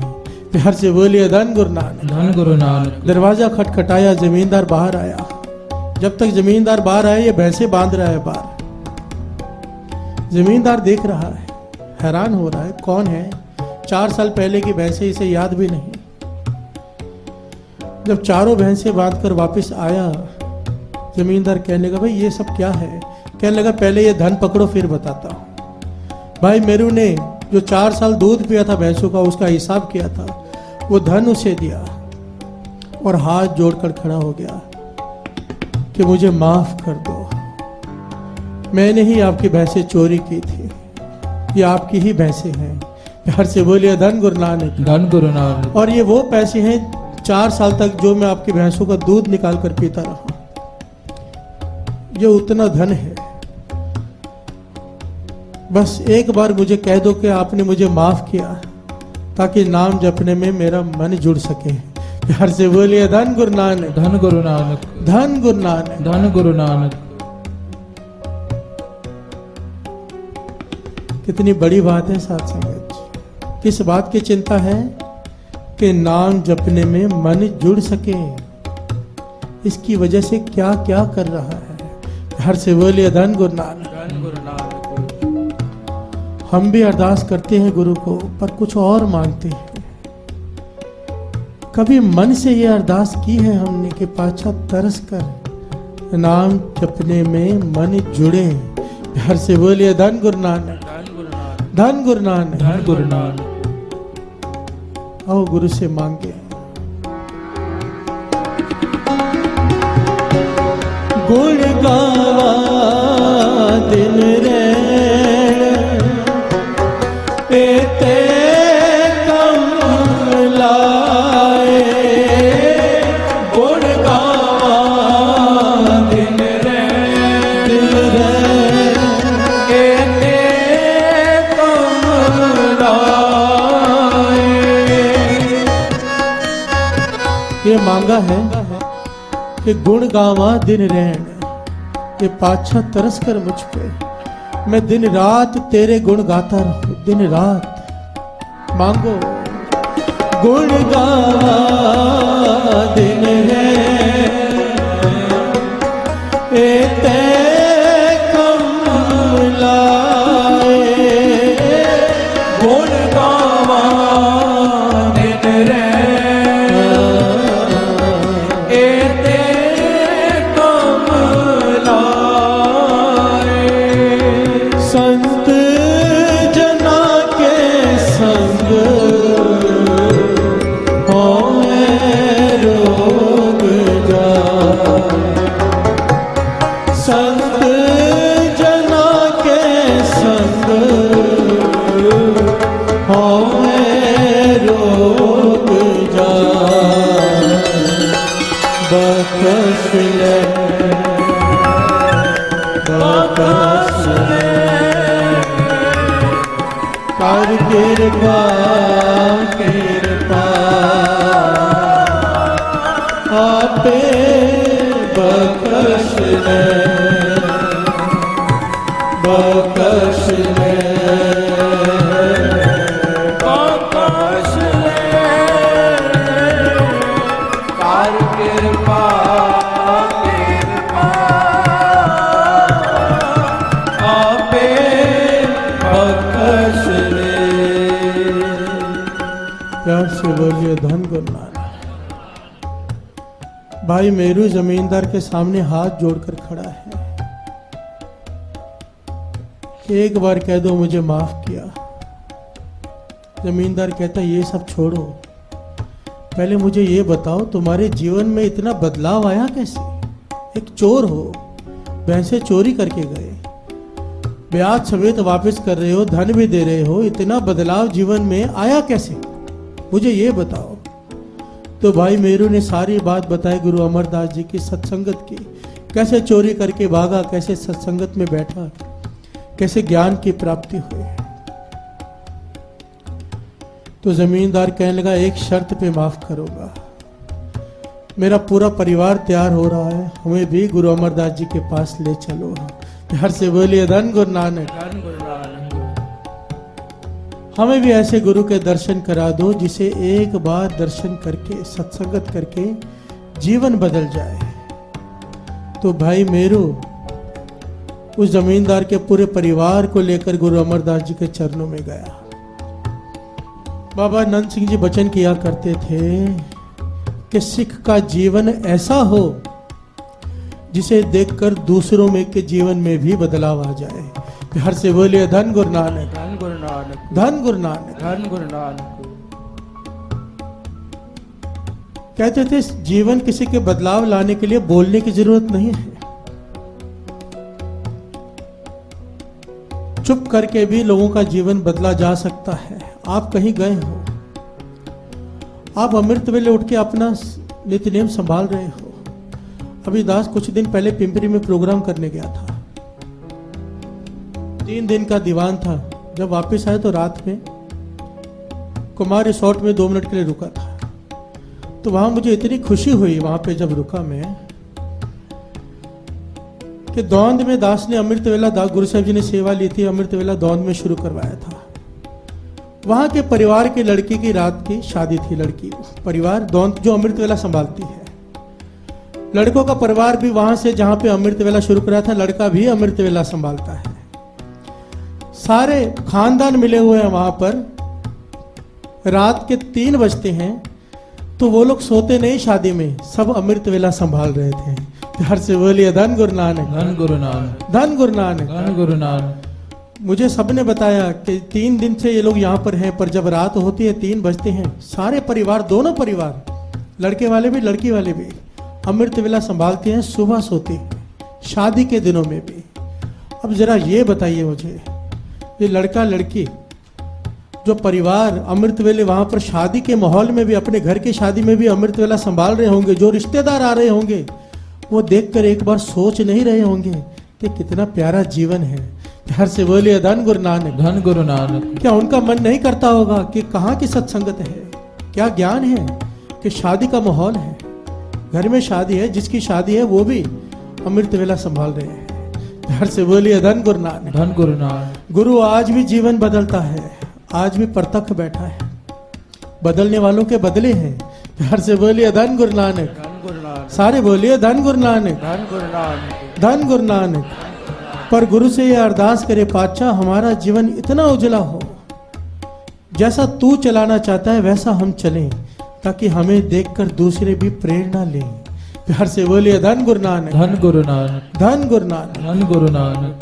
Speaker 6: प्यार से बोलिए धन गुरु नानक।
Speaker 5: धन गुरु नानक।
Speaker 6: दरवाजा खटखटाया, जमींदार बाहर आया। जब तक जमींदार बाहर आया ये भैंसें बांध रहा है बाहर। जमींदार देख रहा है, हैरान हो रहा है कौन है। 4 साल पहले की भैंसें इसे याद भी नहीं। जब 4 भैंसें बांध कर वापिस आया, जमींदार कहने लगा भाई ये सब क्या है। कहने लगा पहले ये धन पकड़ो फिर बताता हूं। भाई मेरू ने जो 4 साल दूध पिया था भैंसों का, उसका हिसाब किया था, वो धन उसे दिया और हाथ जोड़कर खड़ा हो गया कि मुझे माफ कर दो, मैंने ही आपकी भैंसें चोरी की थी, ये आपकी ही भैंसें हैं। प्यार से बोलिए धन गुरु नानक।
Speaker 5: धन गुरु नानक।
Speaker 6: और ये वो पैसे हैं 4 साल तक जो मैं आपकी भैंसों का दूध निकाल कर पीता रहा, ये उतना धन है। बस एक बार मुझे कह दो कि आपने मुझे माफ किया, ताकि नाम जपने में मेरा मन जुड़ सके। प्यार से बोलिए धन गुरु नानक।
Speaker 5: धन गुरु नानक।
Speaker 6: धन गुरु नानक।
Speaker 5: धन गुरु नानक।
Speaker 6: कितनी बड़ी बात है साथ संगत जी। किस बात की चिंता है कि नाम जपने में मन जुड़ सके। इसकी वजह से क्या क्या कर रहा है। हर से बोलिए धन गुरु नानक।
Speaker 5: धन गुरु नानक।
Speaker 6: हम भी अरदास करते हैं गुरु को, पर कुछ और मांगते हैं। कभी मन से ये अरदास की है हमने कि पाछा तरस कर नाम जपने में मन जुड़े। प्यार से बोलिए धन गुरु नानक, धन गुरु नानक,
Speaker 5: धन गुरु नानक।
Speaker 6: आओ गुरु से मांगे। गुण गावा दिन रैण एते कमलाए। गुण गावा दिन रैण एते कमलाए। ये मांगा है कि गुण गावा दिन रैन, ये पाछा तरस कर मुझ पे, मैं दिन रात तेरे गुण गाता रहूं, दिन रात। मांगो। गुण गावा दिन रैन एते कमलाए। गुण गावा दिन रैन एते संत जना के संग होए रोग जाए। संत जना के संग होए रोग जाए। बख्श ले, बख्श ले, कर कृपा कृपा आपे बख्श ले, बख्श ले, बख्श ले, कर कृपा कृपा आपे बख्श ले। प्यार से बोलिए धन गुरु नानक। भाई मेरू जमींदार के सामने हाथ जोड़कर खड़ा है। एक बार कह दो मुझे माफ किया। जमींदार कहता ये सब छोड़ो, पहले मुझे ये बताओ तुम्हारे जीवन में इतना बदलाव आया कैसे? एक चोर हो, भैंसे चोरी करके गए, ब्याज समेत वापस कर रहे हो, धन भी दे रहे हो, इतना बदलाव जीवन में आया कैसे? मुझे ये बताओ। तो भाई मेरू ने सारी बात बताई गुरु अमरदास जी की सत्संगत की, कैसे चोरी करके भागा, कैसे सत्संगत में बैठा, कैसे ज्ञान की प्राप्ति हुई। तो जमींदार कहने लगा एक शर्त पे माफ करूंगा, मेरा पूरा परिवार तैयार हो रहा है, हमें भी गुरु अमरदास जी के पास ले चलो। प्यार से बोलिए धन गुरु नानक,
Speaker 5: धन गुरु नानक।
Speaker 6: हमें भी ऐसे गुरु के दर्शन करा दो जिसे एक बार दर्शन करके सत्संगत करके जीवन बदल जाए। तो भाई मेरू उस जमींदार के पूरे परिवार को लेकर गुरु अमरदास जी के चरणों में गया। बाबा नंद सिंह जी वचन किया करते थे कि सिख का जीवन ऐसा हो जिसे देखकर दूसरों में के जीवन में भी बदलाव आ जाए। प्यार से बोलिए धन गुरु नानक,
Speaker 5: धन गुरु नानक,
Speaker 6: धन गुरु नानक,
Speaker 5: धन गुरु नानक।
Speaker 6: कहते थे जीवन किसी के बदलाव लाने के लिए बोलने की जरूरत नहीं है, चुप करके भी लोगों का जीवन बदला जा सकता है। आप कहीं गए हो, आप अमृत वेले उठ के अपना नित्यनेम संभाल रहे हो। अभी दास कुछ दिन पहले पिंपरी में प्रोग्राम करने गया था, 3 दिन का दीवान था। जब वापस आए तो रात में कुमार रिसोर्ट में 2 मिनट के लिए रुका था। तो वहां मुझे इतनी खुशी हुई वहां पे जब रुका मैं कि दौंद में दास ने अमृत वेला, दास गुरु साहब जी ने सेवा ली थी, अमृत वेला दौंद में शुरू करवाया था। वहां के परिवार की लड़की की रात की शादी थी। लड़की परिवार दौंद जो अमृत वेला संभालती है, लड़कों का परिवार भी वहां से जहां पे अमृत वेला शुरू कराया था, लड़का भी अमृत वेला संभालता है। सारे खानदान मिले हुए हैं वहां पर। रात के 3 बजते हैं, तो वो लोग सोते नहीं शादी में, सब अमृत वेला संभाल रहे थे। प्यार से बोलिए धन गुरु नानक,
Speaker 2: धन गुरु नानक,
Speaker 6: धन गुरु नानक।
Speaker 2: धन गुरु नानक।
Speaker 6: मुझे सबने बताया कि 3 दिन से ये लोग यहाँ पर हैं, पर जब रात होती है 3 बजते हैं, सारे परिवार, दोनों परिवार, लड़के वाले भी लड़की वाले भी, अमृत वेला संभालते हैं, सुबह सोते हैं, शादी के दिनों में भी। अब जरा ये बताइए मुझे, ये लड़का लड़की जो परिवार अमृत वेले वहां पर शादी के माहौल में भी, अपने घर की शादी में भी अमृत वेला संभाल रहे होंगे, जो रिश्तेदार आ रहे होंगे वो देखकर एक बार सोच नहीं रहे होंगे कि कितना प्यारा जीवन है। प्यार से बोलिए धन गुरु नानक,
Speaker 2: धन गुरु नानक।
Speaker 6: क्या उनका मन नहीं करता होगा कि कहाँ की सत्संगत है, क्या ज्ञान है कि शादी का माहौल है, घर में शादी है, जिसकी शादी है वो भी अमृत वेला संभाल रहे हैं। प्यार से बोलिए धन गुरु नानक,
Speaker 2: धन गुरु नानक।
Speaker 6: गुरु आज भी जीवन बदलता है, आज भी प्रत्यक्ष बैठा है, बदलने वालों के बदले हैं। प्यार से बोलिए धन गुरु नानक,
Speaker 5: धन गुरु नानक,
Speaker 6: सारे बोलिए धन गुरु नानक,
Speaker 5: धन गुरु नानक।
Speaker 6: धन गुरु नानक। पर गुरु से ये अरदास करे, पातशाह हमारा जीवन इतना उजला हो, जैसा तू चलाना चाहता है वैसा हम चलें, ताकि हमें देखकर दूसरे भी प्रेरणा लें। प्यार से बोलिए धन गुरु नानक,
Speaker 2: धन गुरु नानक,
Speaker 6: धन गुरु नानक।
Speaker 2: धन गुरु नानक।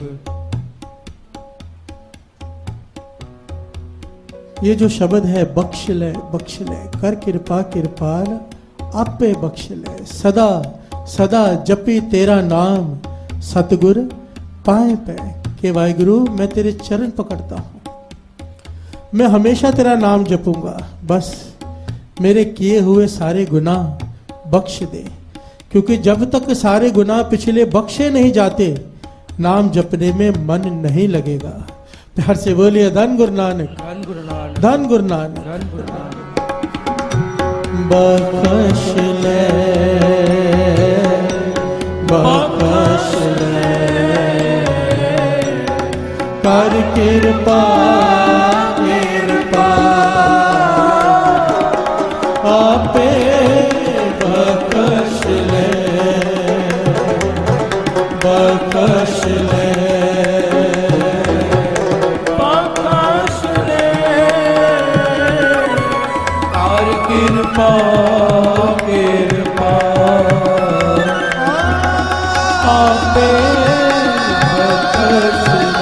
Speaker 6: ये जो शब्द है, बख्श ले कर कृपा कृपाल आपे बख्श ले, सदा सदा जपी तेरा नाम सतगुर पाए पे। के वाहिगुरु मैं तेरे चरण पकड़ता हूँ, मैं हमेशा तेरा नाम जपूंगा, बस मेरे किए हुए सारे गुनाह बख्श दे, क्योंकि जब तक सारे गुनाह पिछले बख्शे नहीं जाते, नाम जपने में मन नहीं लगेगा। प्यार से बोलिए धन गुरु नानक,
Speaker 5: धन गुरु नानक,
Speaker 6: धन गुरु नानक।
Speaker 5: धन गुरु नानक।
Speaker 6: बख्श ले, बख्श ले, कर कृपा कृपा आपे बख्श ले, बख्श ले, कृपा कृपा आपे बख्श ले,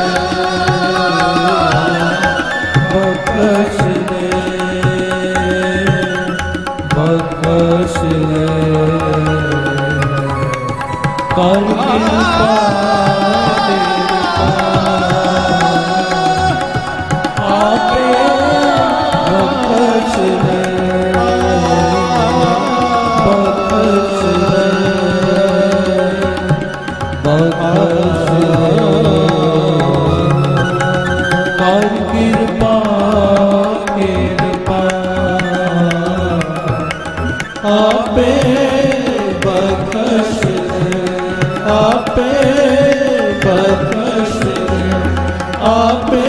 Speaker 6: बख्श ले, कर कृपा आपे बख्श ले, आपे बख्श ले, आपे बख्श ले, आपे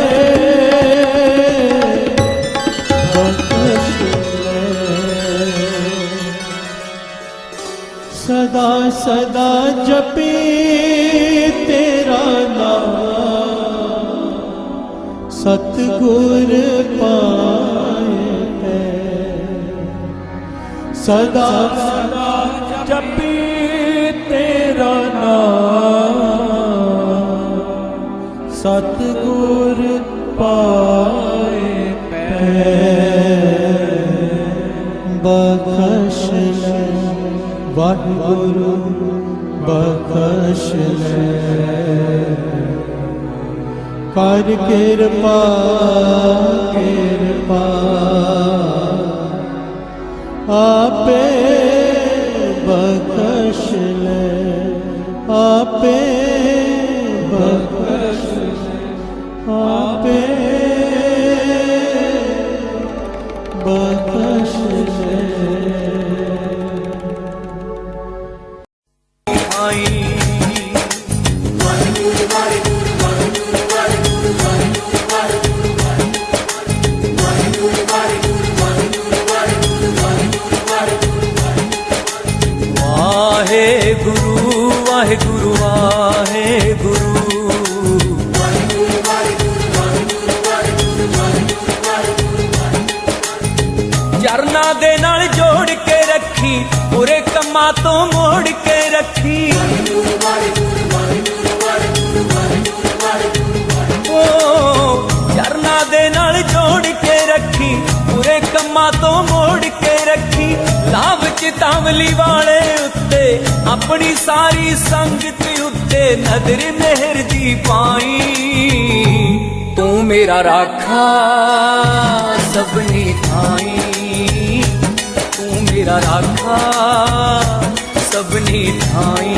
Speaker 6: बख्श ले। सदा सदा जपी तेरा नाम सतगुर पाए पे, सदा सदा जपी तेरा नाम सतगुर पाए पे। बख्श ले वाहिगुरु, बख्श ले, कर कृपा कृपा आपे बख्श ले, आपे बख्श ले, आपे बख्श ले।
Speaker 3: वाहे गुरु वाहे गुरु वाहे गुरु, ਚਰਨਾਂ ਦੇ ਨਾਲ ਜੋੜ ਕੇ ਰੱਖੀ ਬੁਰੇ ਕੰਮਾਂ ਤੋਂ ਮੋੜ ਕੇ ਰੱਖੀ ਓ ਚਰਨਾਂ ਦੇ ਨਾਲ ਜੋੜ ਕੇ ਰੱਖੀ ਬੁਰੇ ਕੰਮਾਂ ਤੋਂ ਮੋੜ ਕੇ ਰੱਖੀ ਲਾਭ ਚਿਤਾਵਲੀ ਵਾਲੇ ਉੱਤੇ ਆਪਣੀ ਸਾਰੀ ਸੰਗਤ ਉੱਤੇ ਨਦਰ ਮਿਹਰ ਦੀ ਪਾਈ तू मेरा राखा सबनी थाई तू मेरा राखा सबनी थाई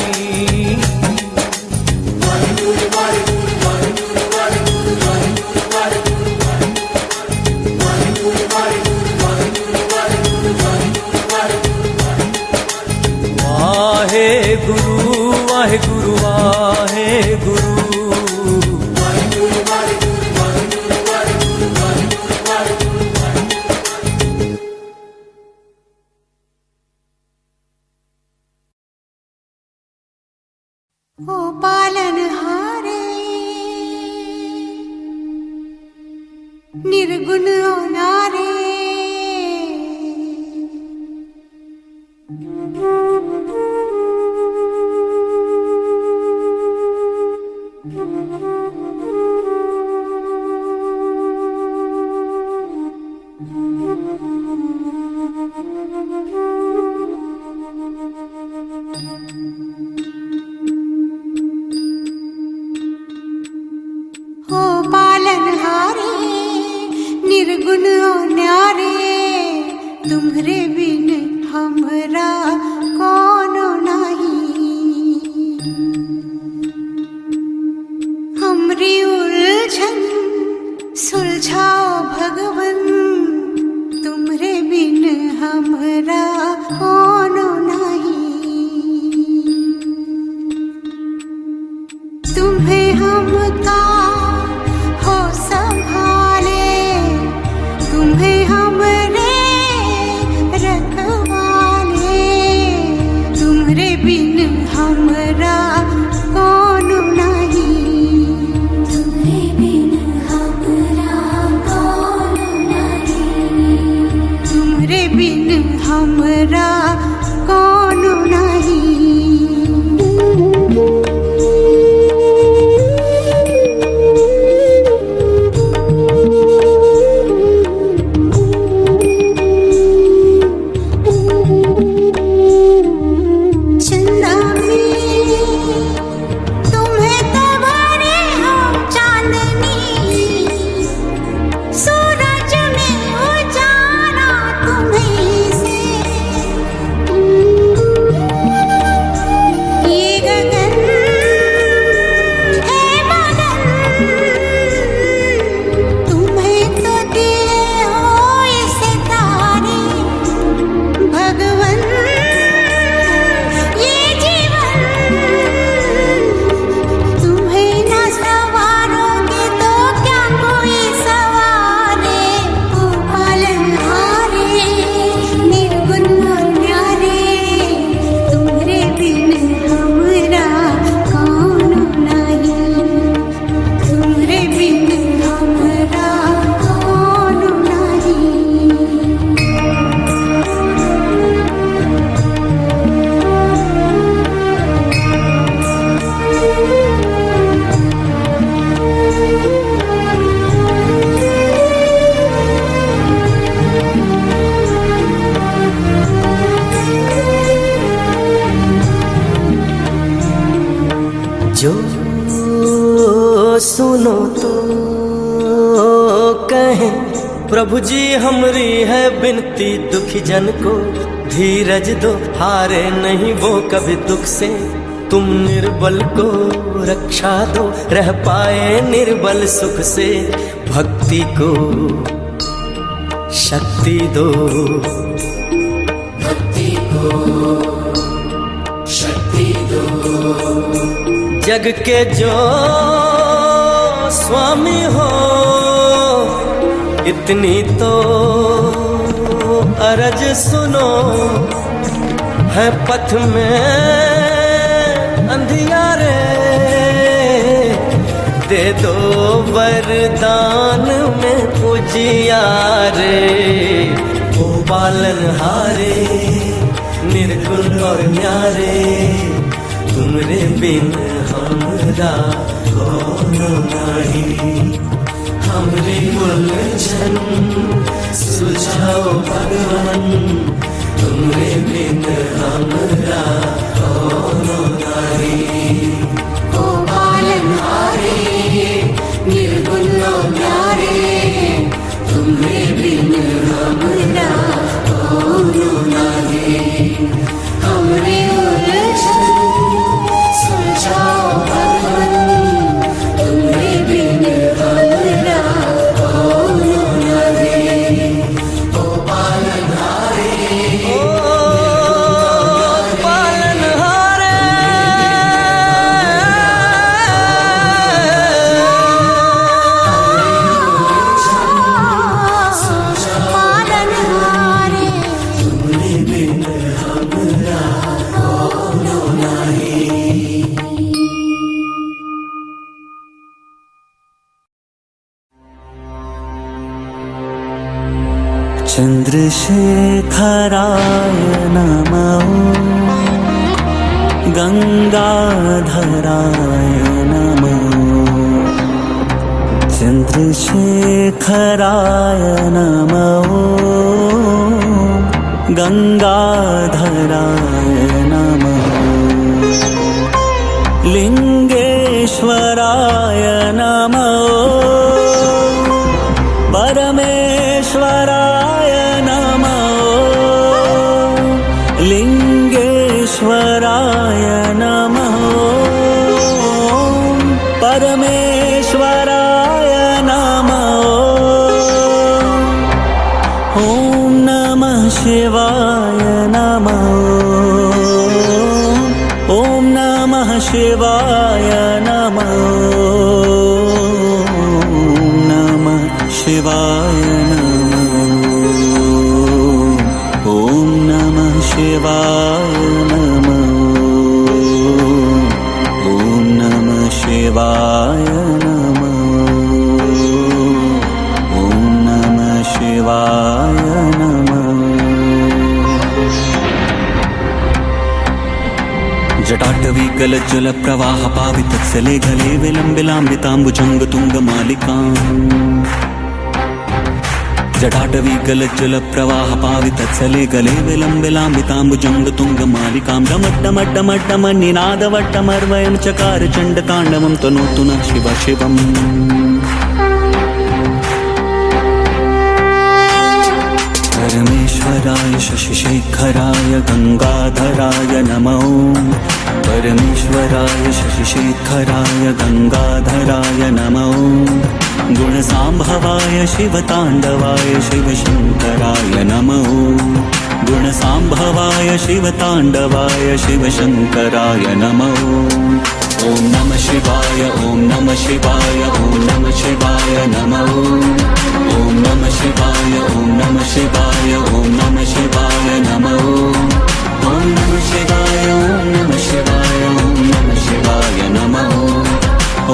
Speaker 3: वाहे गुरु वाहे गुरु वाहे गुरु
Speaker 7: ओ पालनहारे निर्गुण नारे हो पालनहारे निर्गुण न्यारे तुम्हरे बिन हमरा कोनो नहीं हमरी उलझन सुलझाओ भगवन तुम्हरे बिन हमरा कोनो नहीं तुम्हें हमका हो संभाले तुम्हें हमरे रखवाले तुम्हरे बिन हमरा कोनो नहीं तुम्हें बिन हमरा कोनो नहीं तुम्हरे बिन हमरा कोनो नहीं
Speaker 8: जो सुनो तो कहें प्रभु जी हमरी है बिनती दुखी जन को धीरज दो हारे नहीं वो कभी दुख से तुम निर्बल को रक्षा दो रह पाए निर्बल सुख से भक्ति को शक्ति दो भक्ति को शक्ति दो जग के जो स्वामी हो इतनी तो अरज सुनो है पथ में अंधियारे दे दो वरदान में उजियारे ओ पालनहारे निर्गुण और न्यारे तुमरे बिन हमरा कोनो नहीं हमरे उलझन सुझाओ भगवान तुमरे बिन हमरा कोनो नहीं
Speaker 7: ओ पालनहारे निर्गुण न्यारे तुम्हें बिन हमरा कोनो नहीं हमरे उलझन सुलझाओ भगवान तुम्हें बिन हमरा कोनो नहीं ओ पालनहारे
Speaker 8: चंद्रशेखराय नमः गंगाधराय नमः चंद्रशेखराय नमः गंगाधराय नमः लिंगेश्वराय नमः परमेश्वराय लिंगेश्वराय नमः परमेश्वराय नमः ॐ नमः शिवाय नमः ॐ नमः शिवाय नमः नमः शिवाय शिवाय नमः ॐ नमः शिवाय नमः ॐ नमः शिवाय नमः जटाटवी गलज्जल प्रवाह पावितत्सले गले विलम्बिलाम्बिताम्बुजङ्ग तुङ्गमालिकाम् जटाटवी गलज्जल प्रवाह पावितत्सले गले विलम्बिलाम्बिताम्बुजङ्ग तुङ्गमालिकां डमड्डमड्डमड्डमनिनादवट्टमर्वयं चकार चण्डताण्डवं तनोतु नः शिव शिवम् परमेश्वराय शशिशेखराय गंगाधराय नमः परमेश्वराय शशिशेखराय गंगाधराय नमः गुणसाम्भवाय शिवताण्डवाय शिवशङ्कराय नमः गुणसाम्भवाय शिवताण्डवाय शिवशङ्कराय नमः ॐ नमः शिवाय ॐ नमः शिवाय ॐ नमः शिवाय नमः ॐ नमः शिवाय ॐ नमः शिवाय ॐ नमः शिवाय नमः ॐ नमः शिवाय ॐ नमः शिवाय ॐ नमः शिवाय नमः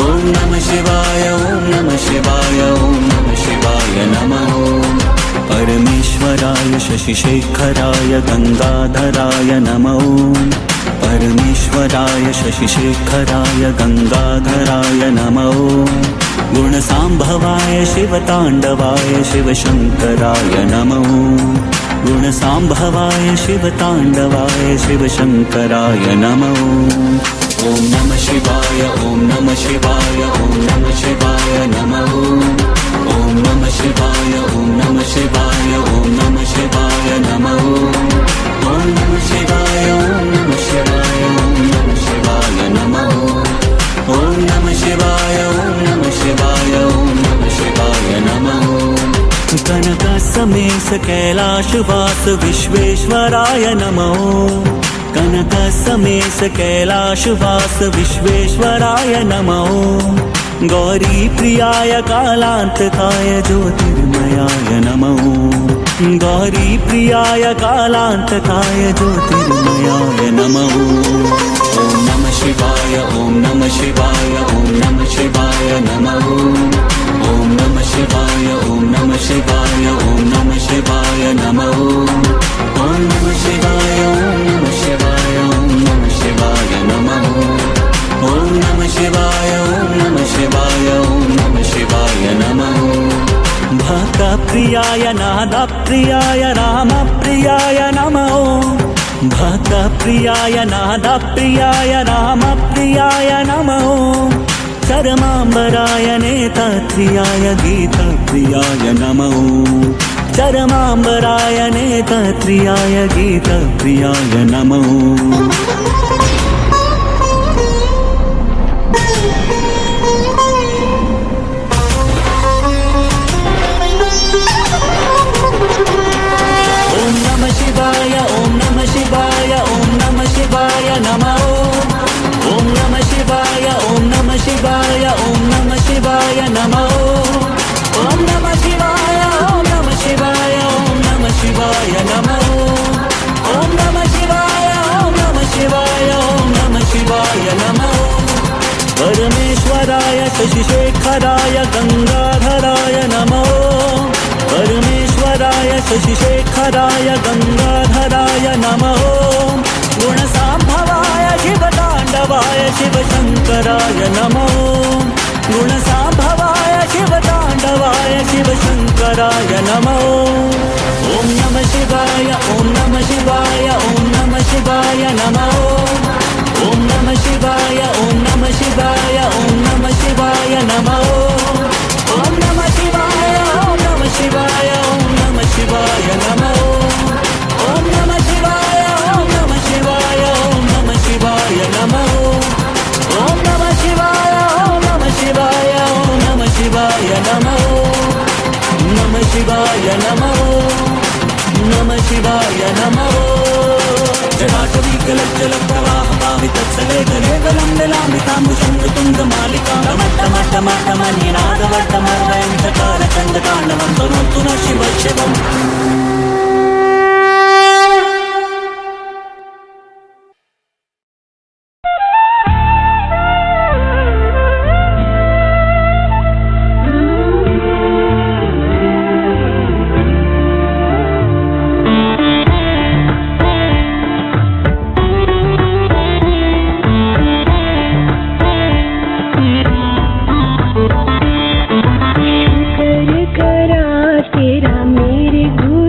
Speaker 8: ॐ नमः शिवाय ॐ नमः शिवाय ॐ नमः शिवाय नमः परमेश्वराय शशिशेखराय गंगाधराय नमः परमेश्वराय शशिशेखराय गंगाधराय नमः गुणसाम्भवाय शिवताण्डवाय शिवशङ्कराय नमः गुणसाम्भवाय शिवताण्डवाय शिवशङ्कराय नमः ॐ नमः शिवाय ॐ नमः शिवाय ॐ नमः शिवाय नमः ॐ नमः शिवाय ॐ नमः शिवाय ॐ नमः शिवाय नमः ॐ नमः शिवाय ॐ नमः शिवाय ॐ नमः शिवाय नमः ॐ नमः शिवाय ॐ नमः शिवाय ॐ नमः शिवाय नमः कनक समेश कैलाशवास विश्वेश्वराय नमः कनक समेश कैलाशवास विश्वेश्वराय नमः गौरी प्रियाय कालांतकाय ज्योतिर्मयाय नमः गौरी प्रियाय कालांतकाय ज्योतिर्मयाय नमः ॐ नमः शिवाय ॐ नमः शिवाय ॐ नमः शिवाय नमः ॐ नमः शिवाय ॐ नमः शिवाय ॐ नमः शिवाय नमः
Speaker 3: नादप्रियाय रामप्रियाय नमः भक्तप्रियाय नादप्रियाय रामप्रियाय नमः चरमाम्बराय नेतप्रियाय गीतप्रियाय नमः चरमाम्बराय नेतप्रियाय गीतप्रियाय नमः ओम नमः शिवाय ओम नमः शिवाय ओम नमः शिवाय नमः ओम नमः शिवाय ओम नमः शिवाय ओम नमः शिवाय नमः ओम नमः शिवाय ओम नमः शिवाय ओम नमः शिवाय नमः ओम नमः शिवाय ओम नमः शिवाय ओम नमः शिवाय नमः परमेश्वराय शशिशेखराय गंगाधराय नमः परमेश्वराय शशिशेखराय गंगाधराय नमः गुणसाम्भवाय शिवताण्डवाय शिवशङ्कराय नमः गुणसाम्भवाय शिवताण्डवाय शिवशङ्कराय नमः ॐ नमः शिवाय ॐ नमः शिवाय ॐ नमः शिवाय नमः ॐ नमः शिवाय ॐ नमः शिवाय ॐ नमः शिवाय नमः ॐ नमः शिवाय ॐ नमः शिवाय ॐ नमः शिवाय नमः ॐ नमः शिवाय ॐ नमः शिवाय ॐ नमः शिवाय नमः ॐ नमः शिवाय ॐ नमः शिवाय ॐ नमः शिवाय नमः नमः शिवाय नमः नमः शिवाय नमः जटाटवीकलज्जलप्रवाहपावितत्सले गले गलं निलामिताम्बुशङ्कुतुङ्गमालिकामट्टमट्टमट्टमनिनादवट्टमर्वयं चकारचण्डताण्डवं तनोतु नः शिव शिवम्
Speaker 9: शुक्र करा तेरा मेरे गुरु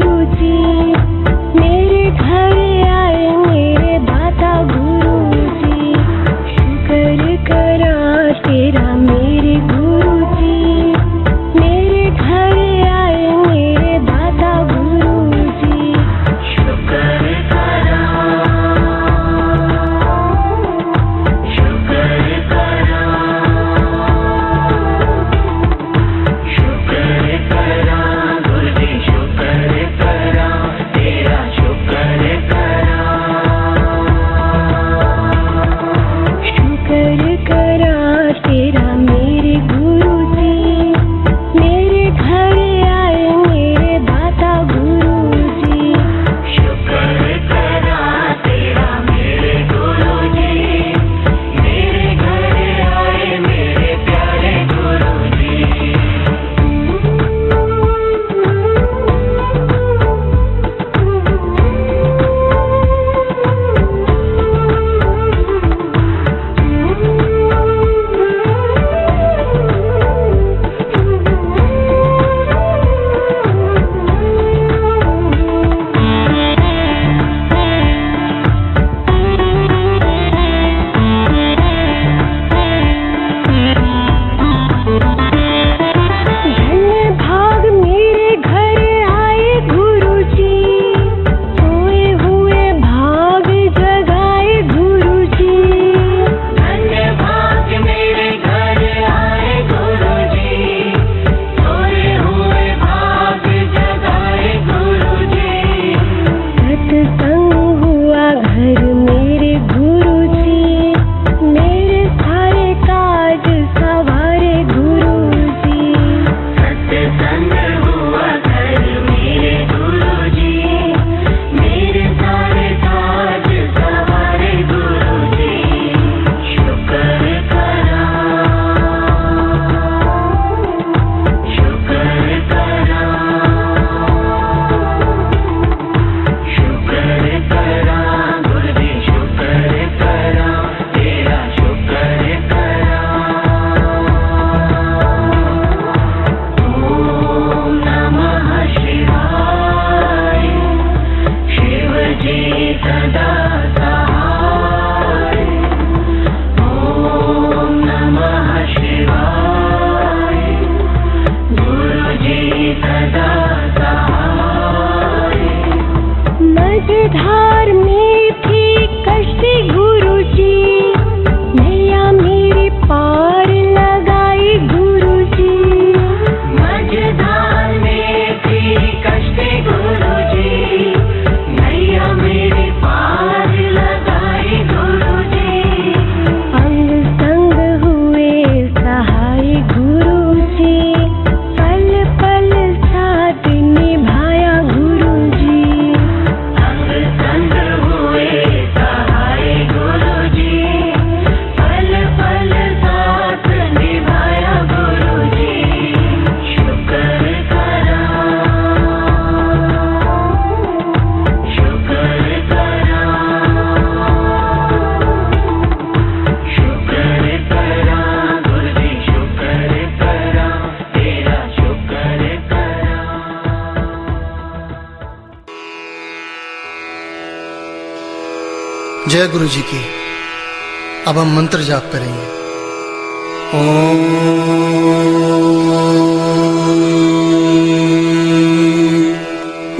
Speaker 7: नमस्ते गुरुजी, नैया मेरी पार लगाई गुरुजी। अंग संग हुए सहाय गुरुजी, पल पल साथ निभाया गुरुजी। अंग संग हुए सहाय गुरुजी, पल पल साथ निभाया गुरुजी। शुक्र करा, शुक्र करा, शुक्र करा गुरुजी, शुक्र करा, तेरा शुक्र करा।
Speaker 9: जय गुरु जी की। अब हम मंत्र जाप करेंगे।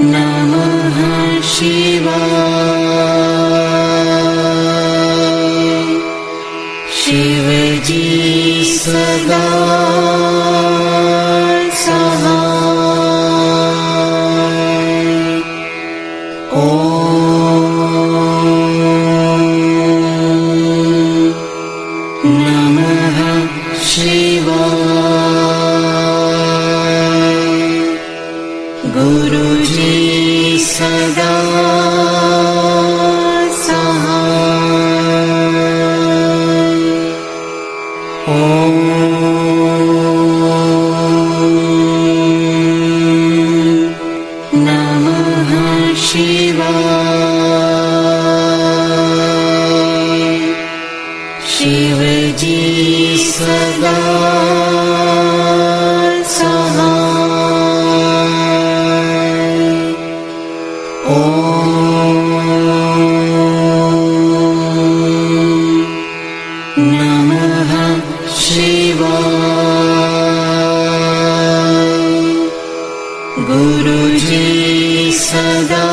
Speaker 7: नमः शिवाय। शिव जी सदा सहाय। नमः शिवाय। गुरुजी सदा सहाय। नमः शिवाय। शिव जी सदा सहाय। नमः शिवाय। गुरुजी सदा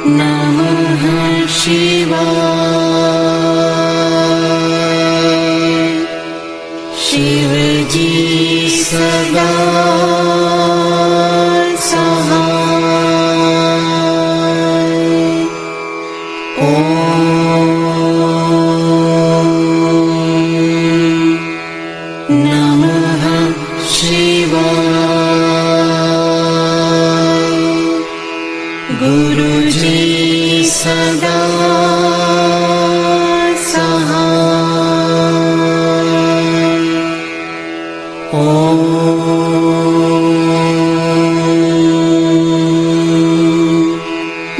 Speaker 7: नमः शिवाय। शिव जी सदा सहाय। नमः शिवाय। गुरुजी सदा सहाय।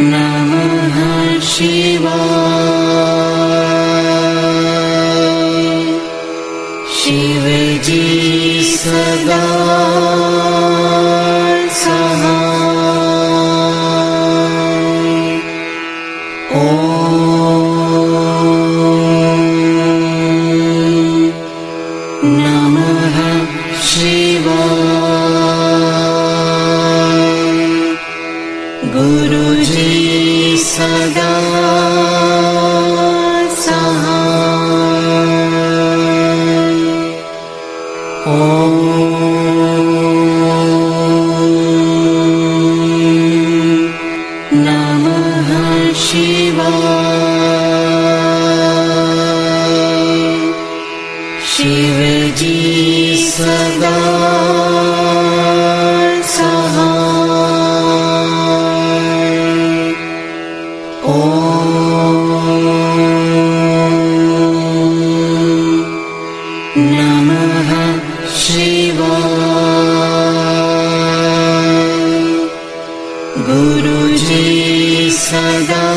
Speaker 7: नमः शिवाय। शिव जी सदा नमः शिवाय। गुरुजी सदा सहाय। नमः शिवाय। शिव जी सदा सहाय। नमः शिवाय। गुरुजी सदा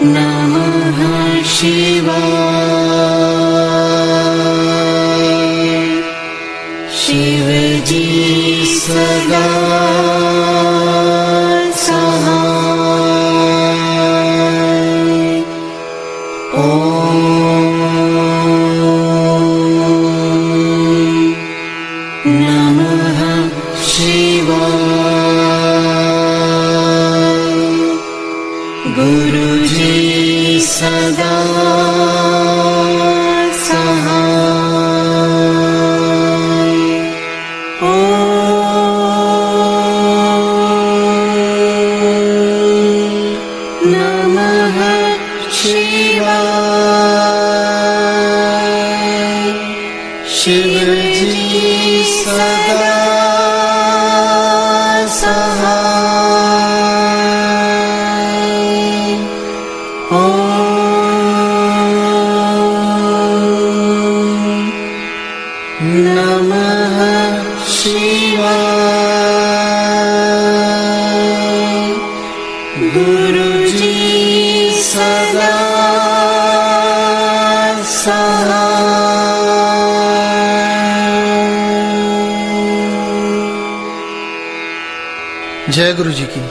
Speaker 7: नमः शिवाय। शिव जी सदा सहाय। ओम नमः शिवाय। गुरु जी सदा सहाय। जय गुरु जी की।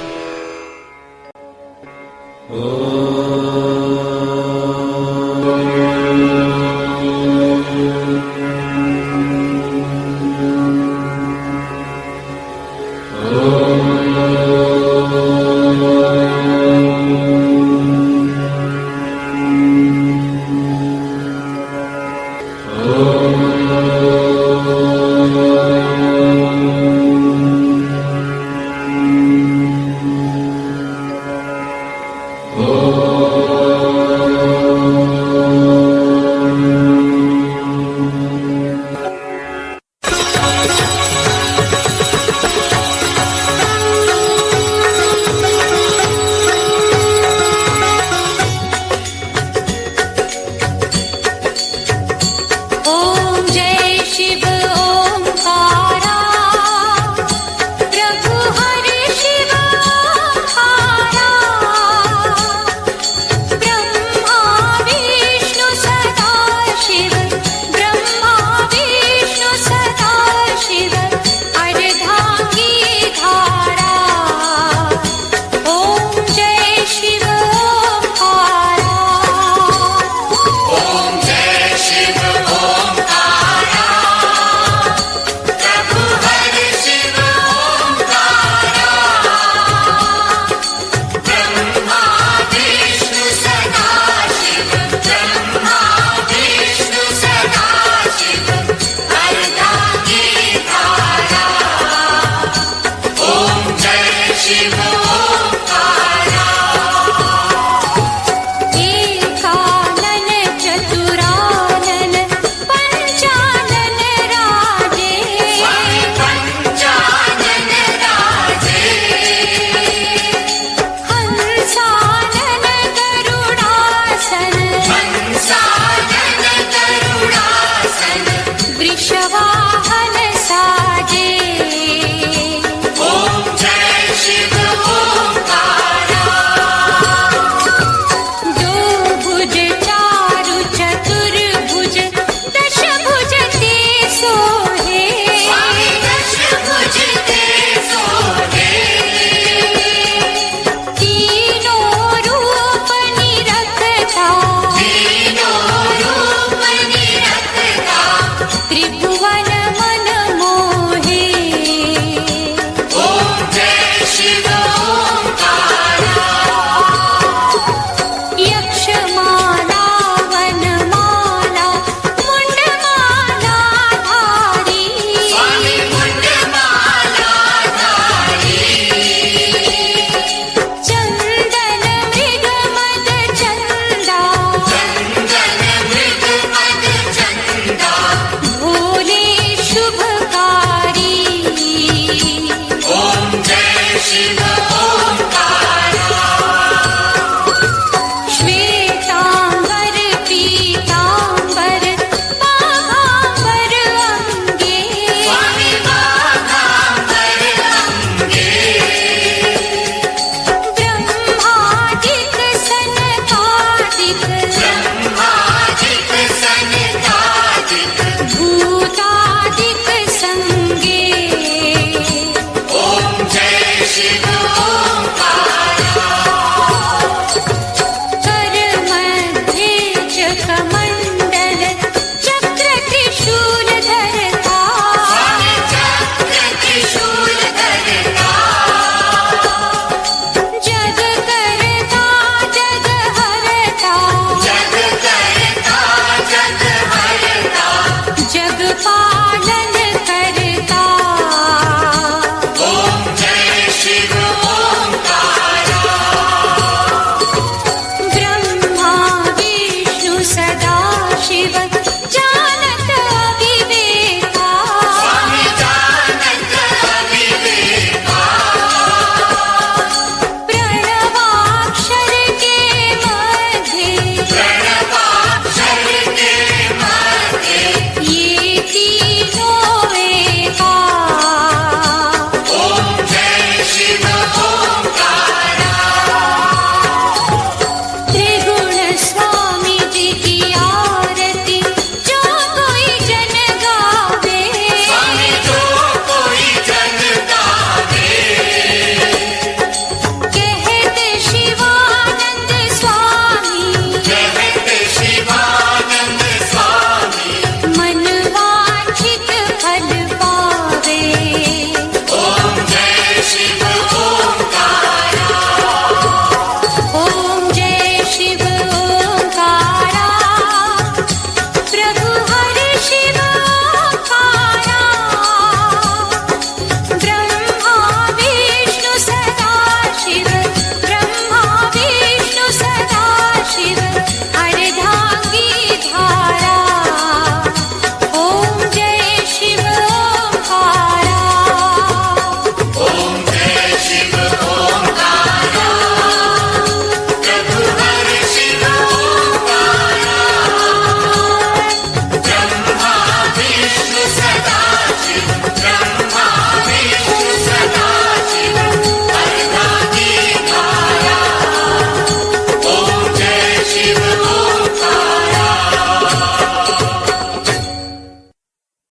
Speaker 10: शिव